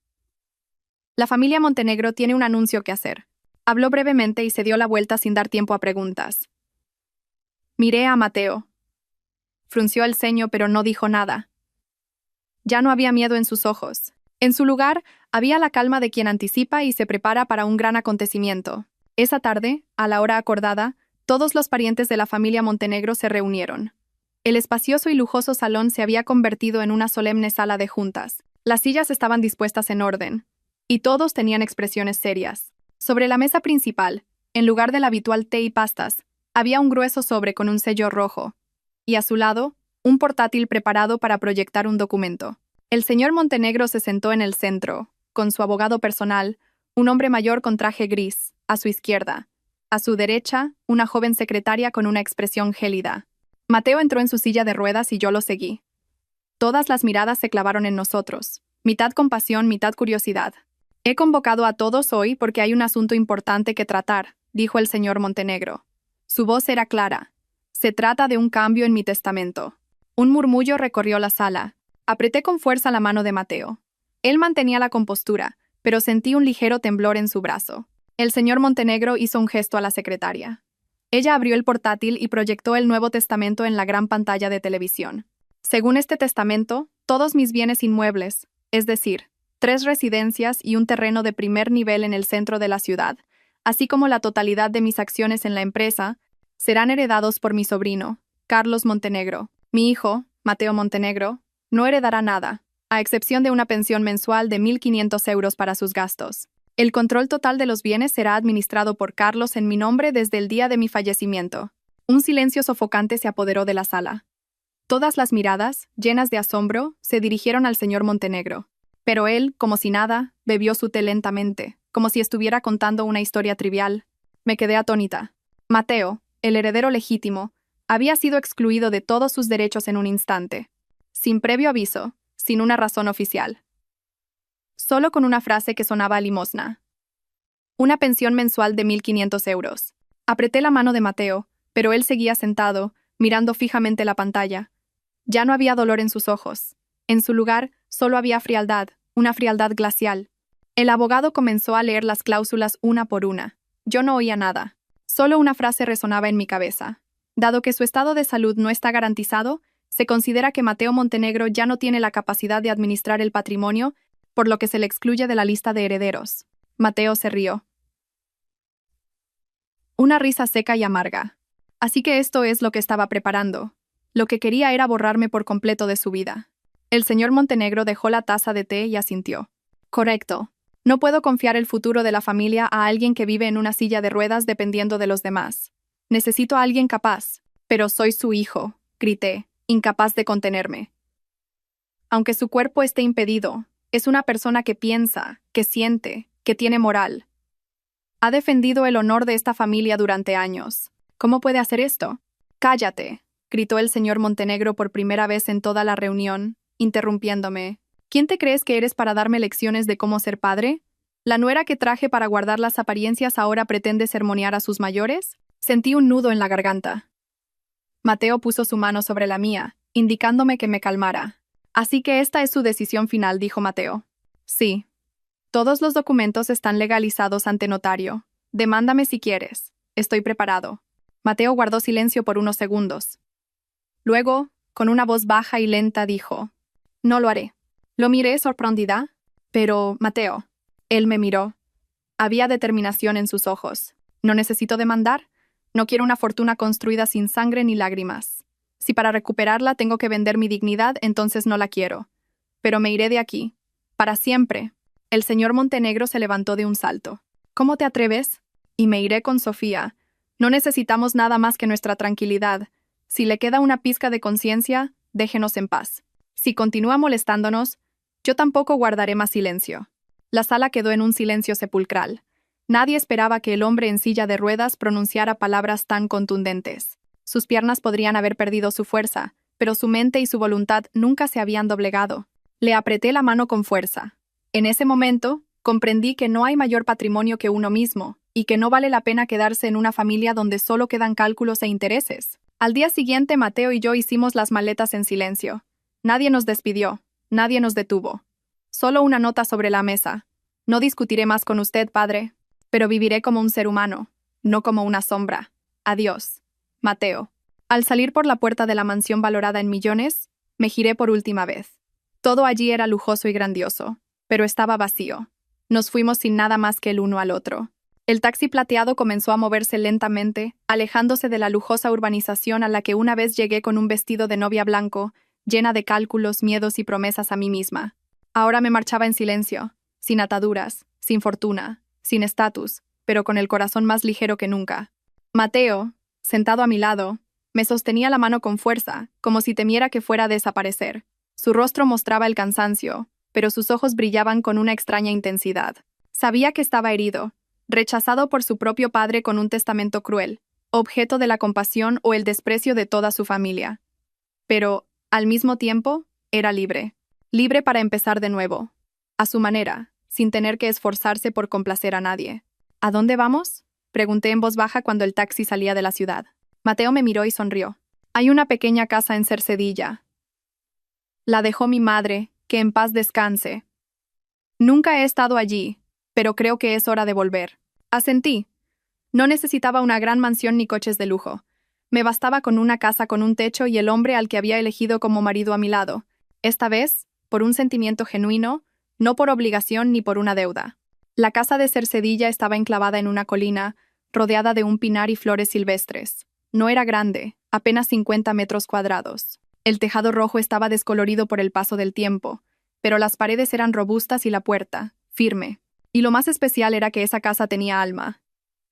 La familia Montenegro tiene un anuncio que hacer. Habló brevemente y se dio la vuelta sin dar tiempo a preguntas. Miré a Mateo. Frunció el ceño, pero no dijo nada. Ya no había miedo en sus ojos. En su lugar, había la calma de quien anticipa y se prepara para un gran acontecimiento. Esa tarde, a la hora acordada, todos los parientes de la familia Montenegro se reunieron. El espacioso y lujoso salón se había convertido en una solemne sala de juntas. Las sillas estaban dispuestas en orden, y todos tenían expresiones serias. Sobre la mesa principal, en lugar del habitual té y pastas, había un grueso sobre con un sello rojo, y a su lado, un portátil preparado para proyectar un documento. El señor Montenegro se sentó en el centro, con su abogado personal, un hombre mayor con traje gris, a su izquierda. A su derecha, una joven secretaria con una expresión gélida. Mateo entró en su silla de ruedas y yo lo seguí. Todas las miradas se clavaron en nosotros, mitad compasión, mitad curiosidad. He convocado a todos hoy porque hay un asunto importante que tratar, dijo el señor Montenegro. Su voz era clara. Se trata de un cambio en mi testamento. Un murmullo recorrió la sala. Apreté con fuerza la mano de Mateo. Él mantenía la compostura, pero sentí un ligero temblor en su brazo. El señor Montenegro hizo un gesto a la secretaria. Ella abrió el portátil y proyectó el Nuevo Testamento en la gran pantalla de televisión. Según este testamento, todos mis bienes inmuebles, es decir, 3 residencias y un terreno de primer nivel en el centro de la ciudad, así como la totalidad de mis acciones en la empresa, serán heredados por mi sobrino, Carlos Montenegro. Mi hijo, Mateo Montenegro, no heredará nada, a excepción de una pensión mensual de 1.500 euros para sus gastos. El control total de los bienes será administrado por Carlos en mi nombre desde el día de mi fallecimiento. Un silencio sofocante se apoderó de la sala. Todas las miradas, llenas de asombro, se dirigieron al señor Montenegro. Pero él, como si nada, bebió su té lentamente, como si estuviera contando una historia trivial. Me quedé atónita. Mateo, el heredero legítimo, había sido excluido de todos sus derechos en un instante, sin previo aviso, sin una razón oficial. Solo con una frase que sonaba a limosna. Una pensión mensual de 1.500 euros. Apreté la mano de Mateo, pero él seguía sentado, mirando fijamente la pantalla. Ya no había dolor en sus ojos. En su lugar, solo había frialdad, una frialdad glacial. El abogado comenzó a leer las cláusulas una por una. Yo no oía nada. Solo una frase resonaba en mi cabeza. Dado que su estado de salud no está garantizado, se considera que Mateo Montenegro ya no tiene la capacidad de administrar el patrimonio, por lo que se le excluye de la lista de herederos. Mateo se rió. Una risa seca y amarga. Así que esto es lo que estaba preparando. Lo que quería era borrarme por completo de su vida. El señor Montenegro dejó la taza de té y asintió. Correcto. No puedo confiar el futuro de la familia a alguien que vive en una silla de ruedas dependiendo de los demás. Necesito a alguien capaz. Pero soy su hijo, grité, incapaz de contenerme. Aunque su cuerpo esté impedido, es una persona que piensa, que siente, que tiene moral. Ha defendido el honor de esta familia durante años. ¿Cómo puede hacer esto? Cállate, gritó el señor Montenegro por primera vez en toda la reunión, interrumpiéndome. ¿Quién te crees que eres para darme lecciones de cómo ser padre? ¿La nuera que traje para guardar las apariencias ahora pretende sermonear a sus mayores? Sentí un nudo en la garganta. Mateo puso su mano sobre la mía, indicándome que me calmara. Así que esta es su decisión final, dijo Mateo. Sí. Todos los documentos están legalizados ante notario. Demándame si quieres. Estoy preparado. Mateo guardó silencio por unos segundos. Luego, con una voz baja y lenta, dijo: No lo haré. Lo miré sorprendida. Pero, Mateo. Él me miró. Había determinación en sus ojos. No necesito demandar. No quiero una fortuna construida sin sangre ni lágrimas. Si para recuperarla tengo que vender mi dignidad, entonces no la quiero. Pero me iré de aquí. Para siempre. El señor Montenegro se levantó de un salto. ¿Cómo te atreves? Y me iré con Sofía. No necesitamos nada más que nuestra tranquilidad. Si le queda una pizca de conciencia, déjenos en paz. Si continúa molestándonos, yo tampoco guardaré más silencio. La sala quedó en un silencio sepulcral. Nadie esperaba que el hombre en silla de ruedas pronunciara palabras tan contundentes. Sus piernas podrían haber perdido su fuerza, pero su mente y su voluntad nunca se habían doblegado. Le apreté la mano con fuerza. En ese momento, comprendí que no hay mayor patrimonio que uno mismo, y que no vale la pena quedarse en una familia donde solo quedan cálculos e intereses. Al día siguiente, Mateo y yo hicimos las maletas en silencio. Nadie nos despidió, nadie nos detuvo. Solo una nota sobre la mesa. No discutiré más con usted, padre, pero viviré como un ser humano, no como una sombra. Adiós. Mateo. Al salir por la puerta de la mansión valorada en millones, me giré por última vez. Todo allí era lujoso y grandioso, pero estaba vacío. Nos fuimos sin nada más que el uno al otro. El taxi plateado comenzó a moverse lentamente, alejándose de la lujosa urbanización a la que una vez llegué con un vestido de novia blanco, llena de cálculos, miedos y promesas a mí misma. Ahora me marchaba en silencio, sin ataduras, sin fortuna, sin estatus, pero con el corazón más ligero que nunca. Mateo, sentado a mi lado, me sostenía la mano con fuerza, como si temiera que fuera a desaparecer. Su rostro mostraba el cansancio, pero sus ojos brillaban con una extraña intensidad. Sabía que estaba herido, rechazado por su propio padre con un testamento cruel, objeto de la compasión o el desprecio de toda su familia. Pero, al mismo tiempo, era libre. Libre para empezar de nuevo. A su manera, sin tener que esforzarse por complacer a nadie. ¿A dónde vamos?, pregunté en voz baja cuando el taxi salía de la ciudad. Mateo me miró y sonrió. Hay una pequeña casa en Cercedilla. La dejó mi madre, que en paz descanse. Nunca he estado allí, pero creo que es hora de volver. Asentí. No necesitaba una gran mansión ni coches de lujo. Me bastaba con una casa con un techo y el hombre al que había elegido como marido a mi lado. Esta vez, por un sentimiento genuino, no por obligación ni por una deuda. La casa de Cercedilla estaba enclavada en una colina, rodeada de un pinar y flores silvestres. No era grande, apenas 50 metros cuadrados. El tejado rojo estaba descolorido por el paso del tiempo, pero las paredes eran robustas y la puerta, firme. Y lo más especial era que esa casa tenía alma.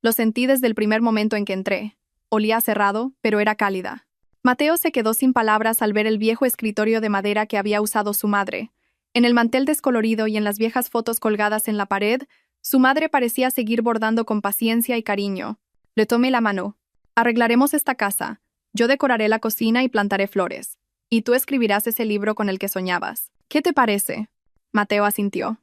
Lo sentí desde el primer momento en que entré. Olía a cerrado, pero era cálida. Mateo se quedó sin palabras al ver el viejo escritorio de madera que había usado su madre. En el mantel descolorido y en las viejas fotos colgadas en la pared, su madre parecía seguir bordando con paciencia y cariño. Le tomé la mano. Arreglaremos esta casa. Yo decoraré la cocina y plantaré flores. Y tú escribirás ese libro con el que soñabas. ¿Qué te parece? Mateo asintió.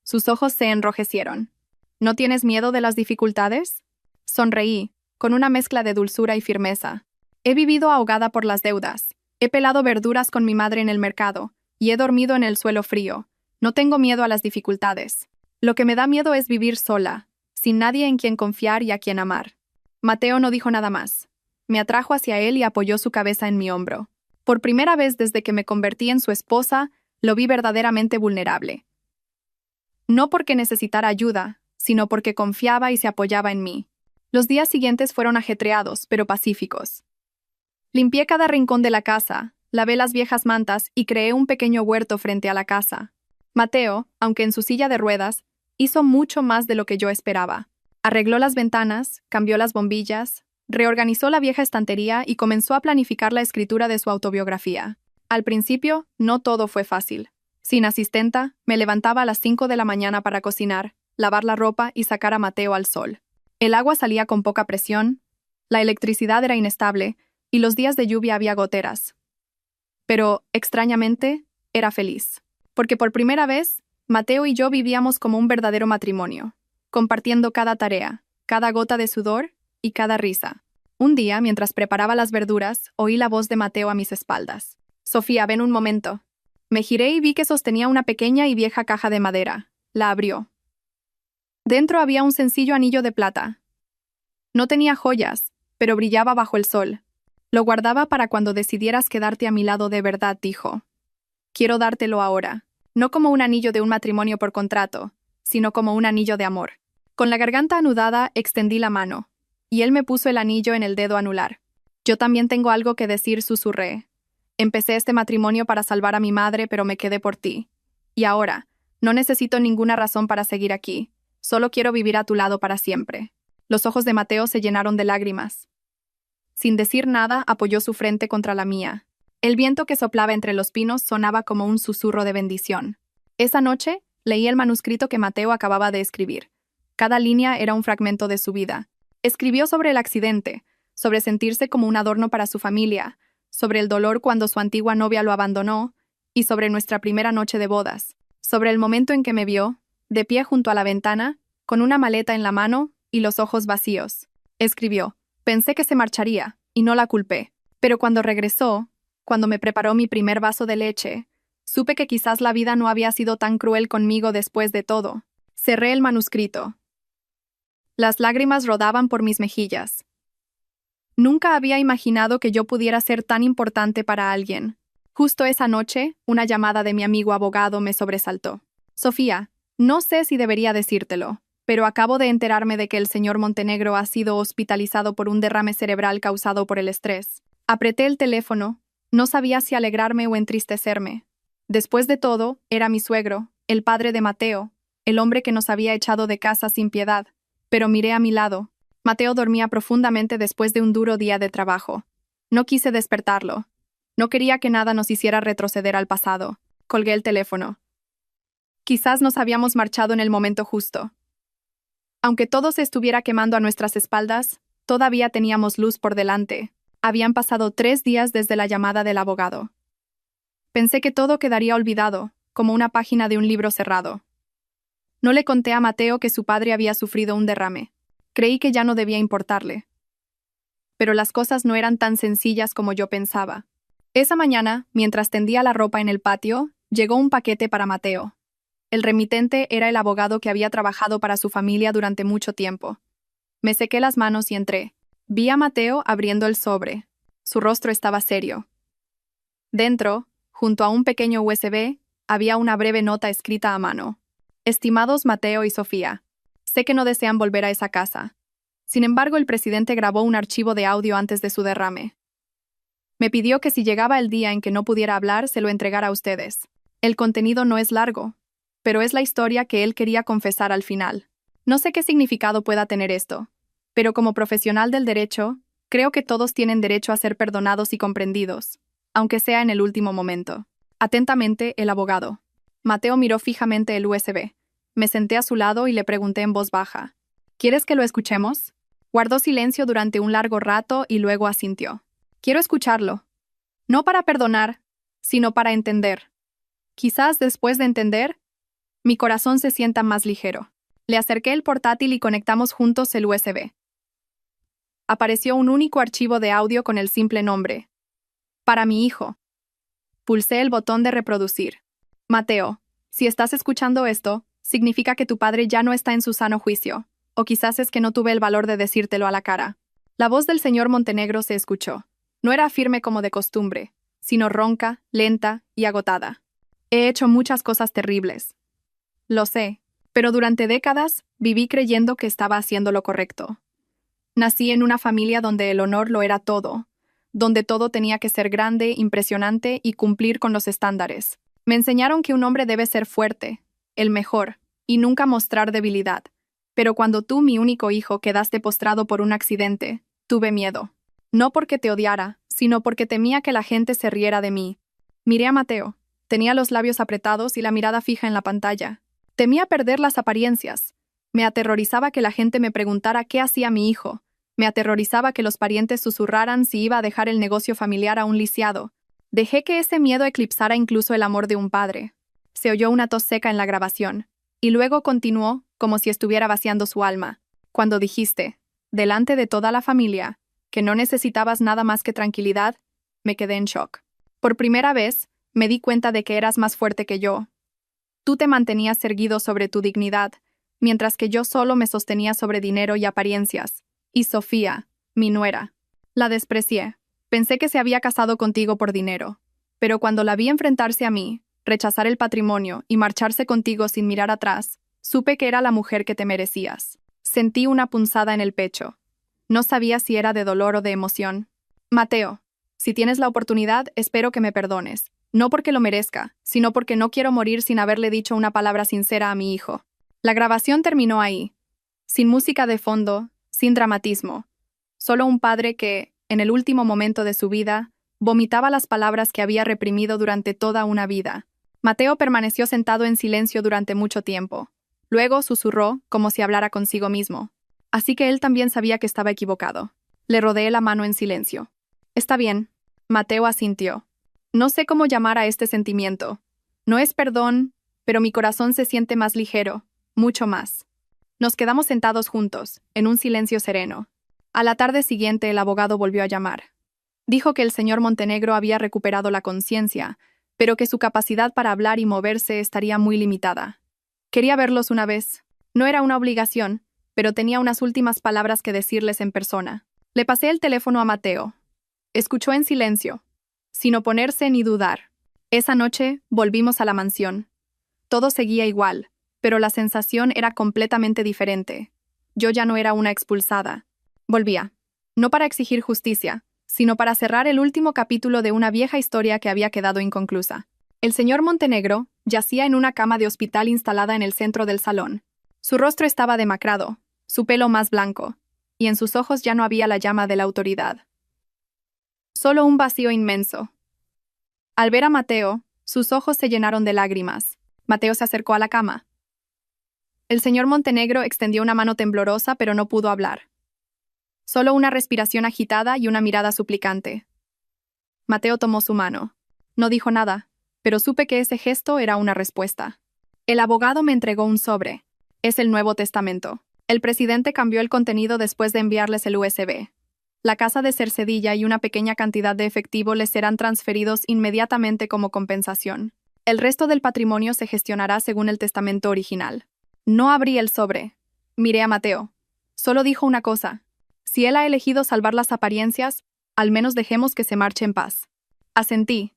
Sus ojos se enrojecieron. ¿No tienes miedo de las dificultades? Sonreí. con una mezcla de dulzura y firmeza. He vivido ahogada por las deudas. He pelado verduras con mi madre en el mercado, y he dormido en el suelo frío. No tengo miedo a las dificultades. Lo que me da miedo es vivir sola, sin nadie en quien confiar y a quien amar. Mateo no dijo nada más. Me atrajo hacia él y apoyó su cabeza en mi hombro. Por primera vez desde que me convertí en su esposa, lo vi verdaderamente vulnerable. No porque necesitara ayuda, sino porque confiaba y se apoyaba en mí. Los días siguientes fueron ajetreados, pero pacíficos. Limpié cada rincón de la casa, lavé las viejas mantas y creé un pequeño huerto frente a la casa. Mateo, aunque en su silla de ruedas, hizo mucho más de lo que yo esperaba. Arregló las ventanas, cambió las bombillas, reorganizó la vieja estantería y comenzó a planificar la escritura de su autobiografía. Al principio, no todo fue fácil. Sin asistenta, me levantaba a las 5 de la mañana para cocinar, lavar la ropa y sacar a Mateo al sol. El agua salía con poca presión, la electricidad era inestable y los días de lluvia había goteras. Pero, extrañamente, era feliz. Porque por primera vez, Mateo y yo vivíamos como un verdadero matrimonio, compartiendo cada tarea, cada gota de sudor y cada risa. Un día, mientras preparaba las verduras, oí la voz de Mateo a mis espaldas. «Sofía, ven un momento». Me giré y vi que sostenía una pequeña y vieja caja de madera. La abrió. Dentro había un sencillo anillo de plata. No tenía joyas, pero brillaba bajo el sol. Lo guardaba para cuando decidieras quedarte a mi lado de verdad, dijo. Quiero dártelo ahora, no como un anillo de un matrimonio por contrato, sino como un anillo de amor. Con la garganta anudada, extendí la mano, y él me puso el anillo en el dedo anular. Yo también tengo algo que decir, susurré. Empecé este matrimonio para salvar a mi madre, pero me quedé por ti. Y ahora, no necesito ninguna razón para seguir aquí. Solo quiero vivir a tu lado para siempre. Los ojos de Mateo se llenaron de lágrimas. Sin decir nada, apoyó su frente contra la mía. El viento que soplaba entre los pinos sonaba como un susurro de bendición. Esa noche, leí el manuscrito que Mateo acababa de escribir. Cada línea era un fragmento de su vida. Escribió sobre el accidente, sobre sentirse como un adorno para su familia, sobre el dolor cuando su antigua novia lo abandonó, y sobre nuestra primera noche de bodas, sobre el momento en que me vio, de pie junto a la ventana, con una maleta en la mano y los ojos vacíos. Escribió, pensé que se marcharía, y no la culpé. Pero cuando regresó, cuando me preparó mi primer vaso de leche, supe que quizás la vida no había sido tan cruel conmigo después de todo. Cerré el manuscrito. Las lágrimas rodaban por mis mejillas. Nunca había imaginado que yo pudiera ser tan importante para alguien. Justo esa noche, una llamada de mi amigo abogado me sobresaltó. Sofía, no sé si debería decírtelo, pero acabo de enterarme de que el señor Montenegro ha sido hospitalizado por un derrame cerebral causado por el estrés. Apreté el teléfono. No sabía si alegrarme o entristecerme. Después de todo, era mi suegro, el padre de Mateo, el hombre que nos había echado de casa sin piedad. Pero miré a mi lado. Mateo dormía profundamente después de un duro día de trabajo. No quise despertarlo. No quería que nada nos hiciera retroceder al pasado. Colgué el teléfono. Quizás nos habíamos marchado en el momento justo. Aunque todo se estuviera quemando a nuestras espaldas, todavía teníamos luz por delante. Habían pasado 3 días desde la llamada del abogado. Pensé que todo quedaría olvidado, como una página de un libro cerrado. No le conté a Mateo que su padre había sufrido un derrame. Creí que ya no debía importarle. Pero las cosas no eran tan sencillas como yo pensaba. Esa mañana, mientras tendía la ropa en el patio, llegó un paquete para Mateo. El remitente era el abogado que había trabajado para su familia durante mucho tiempo. Me sequé las manos y entré. Vi a Mateo abriendo el sobre. Su rostro estaba serio. Dentro, junto a un pequeño USB, había una breve nota escrita a mano. Estimados Mateo y Sofía, sé que no desean volver a esa casa. Sin embargo, el presidente grabó un archivo de audio antes de su derrame. Me pidió que si llegaba el día en que no pudiera hablar, se lo entregara a ustedes. El contenido no es largo, pero es la historia que él quería confesar al final. No sé qué significado pueda tener esto, pero como profesional del derecho, creo que todos tienen derecho a ser perdonados y comprendidos, aunque sea en el último momento. Atentamente, el abogado. Mateo miró fijamente el USB. Me senté a su lado y le pregunté en voz baja. ¿Quieres que lo escuchemos? Guardó silencio durante un largo rato y luego asintió. Quiero escucharlo. No para perdonar, sino para entender. Quizás después de entender, mi corazón se sienta más ligero. Le acerqué el portátil y conectamos juntos el USB. apareció un único archivo de audio con el simple nombre. Para mi hijo. Pulsé el botón de reproducir. Mateo, si estás escuchando esto, significa que tu padre ya no está en su sano juicio, o quizás es que no tuve el valor de decírtelo a la cara. La voz del señor Montenegro se escuchó. No era firme como de costumbre, sino ronca, lenta y agotada. He hecho muchas cosas terribles. Lo sé, pero durante décadas viví creyendo que estaba haciendo lo correcto. Nací en una familia donde el honor lo era todo, donde todo tenía que ser grande, impresionante y cumplir con los estándares. Me enseñaron que un hombre debe ser fuerte, el mejor, y nunca mostrar debilidad. Pero cuando tú, mi único hijo, quedaste postrado por un accidente, tuve miedo. No porque te odiara, sino porque temía que la gente se riera de mí. Miré a Mateo. Tenía los labios apretados y la mirada fija en la pantalla. Temía perder las apariencias. Me aterrorizaba que la gente me preguntara qué hacía mi hijo. Me aterrorizaba que los parientes susurraran si iba a dejar el negocio familiar a un lisiado. Dejé que ese miedo eclipsara incluso el amor de un padre. Se oyó una tos seca en la grabación, y luego continuó, como si estuviera vaciando su alma. Cuando dijiste, delante de toda la familia, que no necesitabas nada más que tranquilidad, me quedé en shock. Por primera vez, me di cuenta de que eras más fuerte que yo. Tú te mantenías erguido sobre tu dignidad, mientras que yo solo me sostenía sobre dinero y apariencias. Y Sofía, mi nuera, la desprecié. Pensé que se había casado contigo por dinero. Pero cuando la vi enfrentarse a mí, rechazar el patrimonio y marcharse contigo sin mirar atrás, supe que era la mujer que te merecías. Sentí una punzada en el pecho. No sabía si era de dolor o de emoción. Mateo, si tienes la oportunidad, espero que me perdones. No porque lo merezca, sino porque no quiero morir sin haberle dicho una palabra sincera a mi hijo. La grabación terminó ahí. Sin música de fondo, sin dramatismo. Solo un padre que, en el último momento de su vida, vomitaba las palabras que había reprimido durante toda una vida. Mateo permaneció sentado en silencio durante mucho tiempo. Luego susurró, como si hablara consigo mismo. Así que él también sabía que estaba equivocado. Le rodeé la mano en silencio. Está bien. Mateo asintió. No sé cómo llamar a este sentimiento. No es perdón, pero mi corazón se siente más ligero, mucho más. Nos quedamos sentados juntos, en un silencio sereno. A la tarde siguiente el abogado volvió a llamar. Dijo que el señor Montenegro había recuperado la conciencia, pero que su capacidad para hablar y moverse estaría muy limitada. Quería verlos una vez. No era una obligación, pero tenía unas últimas palabras que decirles en persona. Le pasé el teléfono a Mateo. Escuchó en silencio, sin oponerse ni dudar. Esa noche volvimos a la mansión. Todo seguía igual, pero la sensación era completamente diferente. Yo ya no era una expulsada. Volvía. No para exigir justicia, sino para cerrar el último capítulo de una vieja historia que había quedado inconclusa. El señor Montenegro yacía en una cama de hospital instalada en el centro del salón. Su rostro estaba demacrado, su pelo más blanco, y en sus ojos ya no había la llama de la autoridad. Solo un vacío inmenso. Al ver a Mateo, sus ojos se llenaron de lágrimas. Mateo se acercó a la cama. El señor Montenegro extendió una mano temblorosa, pero no pudo hablar. Solo una respiración agitada y una mirada suplicante. Mateo tomó su mano. No dijo nada, pero supe que ese gesto era una respuesta. El abogado me entregó un sobre. Es el Nuevo Testamento. El presidente cambió el contenido después de enviarles el USB. La casa de Cercedilla y una pequeña cantidad de efectivo les serán transferidos inmediatamente como compensación. El resto del patrimonio se gestionará según el testamento original. No abrí el sobre. Miré a Mateo. Solo dijo una cosa. Si él ha elegido salvar las apariencias, al menos dejemos que se marche en paz. Asentí.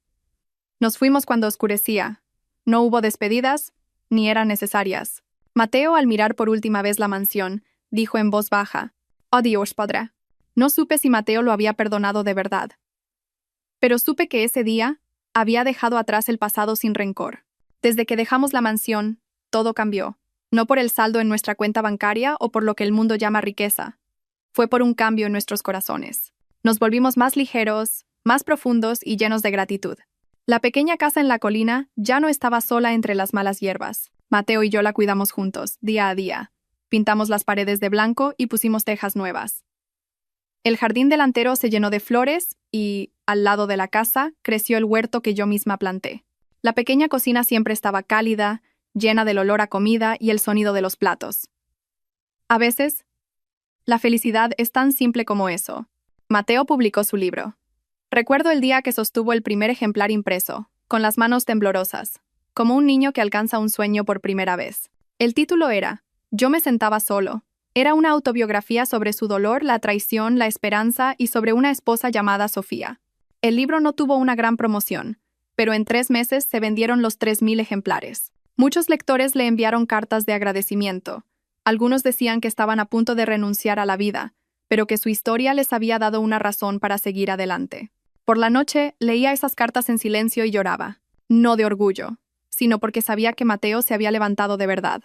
Nos fuimos cuando oscurecía. No hubo despedidas, ni eran necesarias. Mateo, al mirar por última vez la mansión, dijo en voz baja: «Adiós, padre». No supe si Mateo lo había perdonado de verdad. Pero supe que ese día había dejado atrás el pasado sin rencor. Desde que dejamos la mansión, todo cambió. No por el saldo en nuestra cuenta bancaria o por lo que el mundo llama riqueza. Fue por un cambio en nuestros corazones. Nos volvimos más ligeros, más profundos y llenos de gratitud. La pequeña casa en la colina ya no estaba sola entre las malas hierbas. Mateo y yo la cuidamos juntos, día a día. Pintamos las paredes de blanco y pusimos tejas nuevas. El jardín delantero se llenó de flores y, al lado de la casa, creció el huerto que yo misma planté. La pequeña cocina siempre estaba cálida, llena del olor a comida y el sonido de los platos. A veces, La felicidad es tan simple como eso. Mateo publicó su libro. Recuerdo el día que sostuvo el primer ejemplar impreso, con las manos temblorosas, como un niño que alcanza un sueño por primera vez. El título era Yo me sentaba solo. Era una autobiografía sobre su dolor, la traición, la esperanza y sobre una esposa llamada Sofía. El libro no tuvo una gran promoción, pero en 3 meses se vendieron los 3.000 ejemplares. Muchos lectores le enviaron cartas de agradecimiento. Algunos decían que estaban a punto de renunciar a la vida, pero que su historia les había dado una razón para seguir adelante. Por la noche, leía esas cartas en silencio y lloraba, no de orgullo, sino porque sabía que Mateo se había levantado de verdad.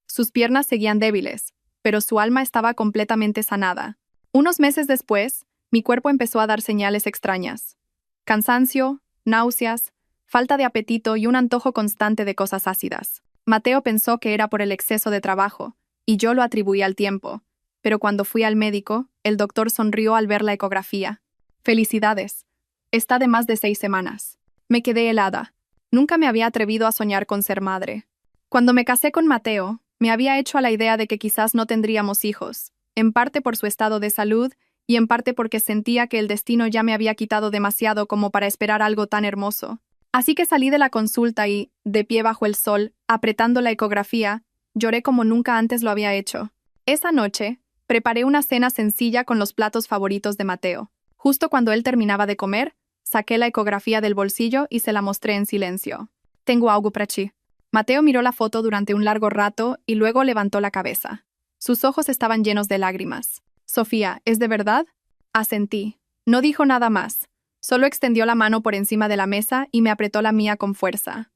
Sus piernas seguían débiles, pero su alma estaba completamente sanada. Unos meses después, mi cuerpo empezó a dar señales extrañas. Cansancio, náuseas, falta de apetito y un antojo constante de cosas ácidas. Mateo pensó que era por el exceso de trabajo, y yo lo atribuí al tiempo. Pero cuando fui al médico, el doctor sonrió al ver la ecografía. Felicidades. Está de más de 6 semanas. Me quedé helada. Nunca me había atrevido a soñar con ser madre. Cuando me casé con Mateo, me había hecho a la idea de que quizás no tendríamos hijos, en parte por su estado de salud y en parte porque sentía que el destino ya me había quitado demasiado como para esperar algo tan hermoso. Así que salí de la consulta y, de pie bajo el sol, apretando la ecografía, lloré como nunca antes lo había hecho. Esa noche, preparé una cena sencilla con los platos favoritos de Mateo. Justo cuando él terminaba de comer, saqué la ecografía del bolsillo y se la mostré en silencio. Tengo algo para ti. Mateo miró la foto durante un largo rato y luego levantó la cabeza. Sus ojos estaban llenos de lágrimas. Sofía, ¿es de verdad? Asentí. No dijo nada más. Solo extendió la mano por encima de la mesa y me apretó la mía con fuerza.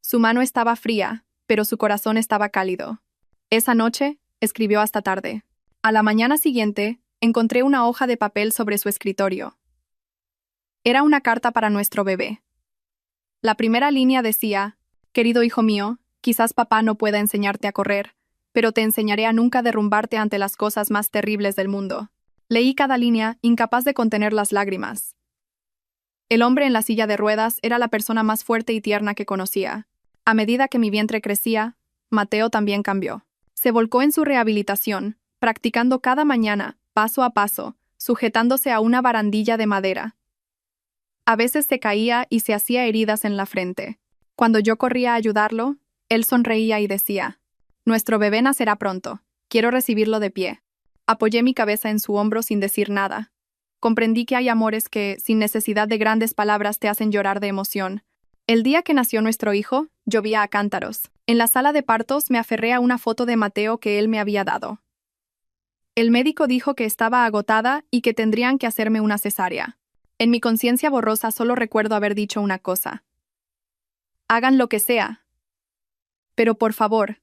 Su mano estaba fría, pero su corazón estaba cálido. Esa noche, escribió hasta tarde. A la mañana siguiente, encontré una hoja de papel sobre su escritorio. Era una carta para nuestro bebé. La primera línea decía: Querido hijo mío, quizás papá no pueda enseñarte a correr, pero te enseñaré a nunca derrumbarte ante las cosas más terribles del mundo. Leí cada línea, incapaz de contener las lágrimas. El hombre en la silla de ruedas era la persona más fuerte y tierna que conocía. A medida que mi vientre crecía, Mateo también cambió. Se volcó en su rehabilitación, practicando cada mañana, paso a paso, sujetándose a una barandilla de madera. A veces se caía y se hacía heridas en la frente. Cuando yo corría a ayudarlo, él sonreía y decía: Nuestro bebé nacerá pronto. Quiero recibirlo de pie. Apoyé mi cabeza en su hombro sin decir nada. Comprendí que hay amores que, sin necesidad de grandes palabras, te hacen llorar de emoción. El día que nació nuestro hijo, llovía a cántaros. En la sala de partos me aferré a una foto de Mateo que él me había dado. El médico dijo que estaba agotada y que tendrían que hacerme una cesárea. En mi conciencia borrosa solo recuerdo haber dicho una cosa: hagan lo que sea. Pero por favor,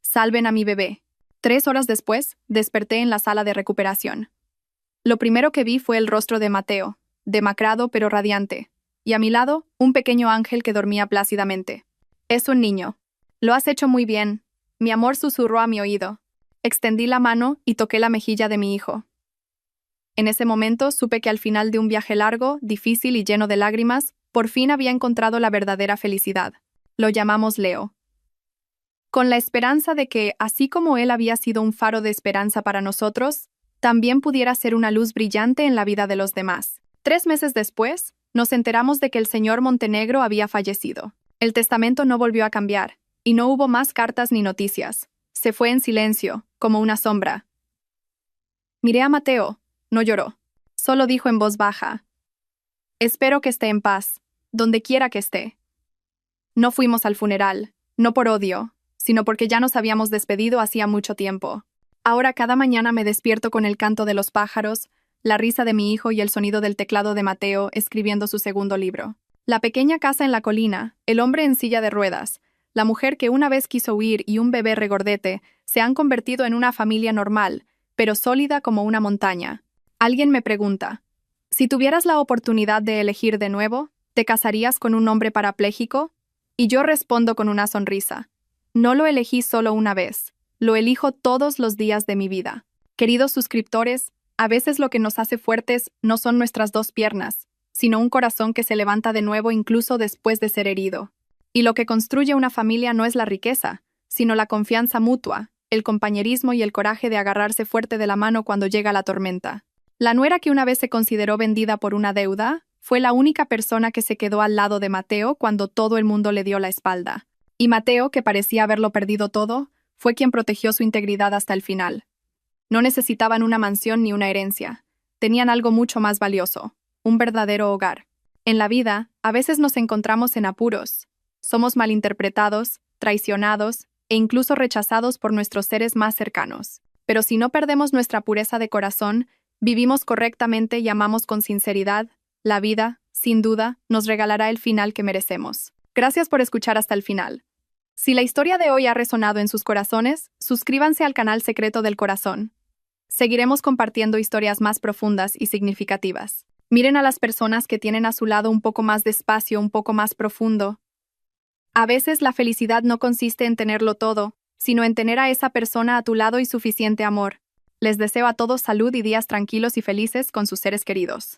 salven a mi bebé. 3 horas después, desperté en la sala de recuperación. Lo primero que vi fue el rostro de Mateo, demacrado pero radiante, y a mi lado, un pequeño ángel que dormía plácidamente. Es un niño. Lo has hecho muy bien. Mi amor susurró a mi oído. Extendí la mano y toqué la mejilla de mi hijo. En ese momento supe que al final de un viaje largo, difícil y lleno de lágrimas, por fin había encontrado la verdadera felicidad. Lo llamamos Leo. Con la esperanza de que, así como él había sido un faro de esperanza para nosotros, también pudiera ser una luz brillante en la vida de los demás. 3 meses después, nos enteramos de que el señor Montenegro había fallecido. El testamento no volvió a cambiar, y no hubo más cartas ni noticias. Se fue en silencio, como una sombra. Miré a Mateo. No lloró. Solo dijo en voz baja: Espero que esté en paz, donde quiera que esté. No fuimos al funeral, no por odio, sino porque ya nos habíamos despedido hacía mucho tiempo. Ahora cada mañana me despierto con el canto de los pájaros, la risa de mi hijo y el sonido del teclado de Mateo escribiendo su segundo libro. La pequeña casa en la colina, el hombre en silla de ruedas, la mujer que una vez quiso huir y un bebé regordete se han convertido en una familia normal, pero sólida como una montaña. Alguien me pregunta: si tuvieras la oportunidad de elegir de nuevo, ¿te casarías con un hombre parapléjico? Y yo respondo con una sonrisa: no lo elegí solo una vez, lo elijo todos los días de mi vida. Queridos suscriptores, a veces lo que nos hace fuertes no son nuestras 2 piernas, sino un corazón que se levanta de nuevo incluso después de ser herido. Y lo que construye una familia no es la riqueza, sino la confianza mutua, el compañerismo y el coraje de agarrarse fuerte de la mano cuando llega la tormenta. La nuera, que una vez se consideró vendida por una deuda, fue la única persona que se quedó al lado de Mateo cuando todo el mundo le dio la espalda. Y Mateo, que parecía haberlo perdido todo, fue quien protegió su integridad hasta el final. No necesitaban una mansión ni una herencia. Tenían algo mucho más valioso: un verdadero hogar. En la vida, a veces nos encontramos en apuros. Somos malinterpretados, traicionados e incluso rechazados por nuestros seres más cercanos. Pero si no perdemos nuestra pureza de corazón, vivimos correctamente y amamos con sinceridad, la vida, sin duda, nos regalará el final que merecemos. Gracias por escuchar hasta el final. Si la historia de hoy ha resonado en sus corazones, suscríbanse al canal Secreto del Corazón. Seguiremos compartiendo historias más profundas y significativas. Miren a las personas que tienen a su lado un poco más de espacio, un poco más profundo. A veces la felicidad no consiste en tenerlo todo, sino en tener a esa persona a tu lado y suficiente amor. Les deseo a todos salud y días tranquilos y felices con sus seres queridos.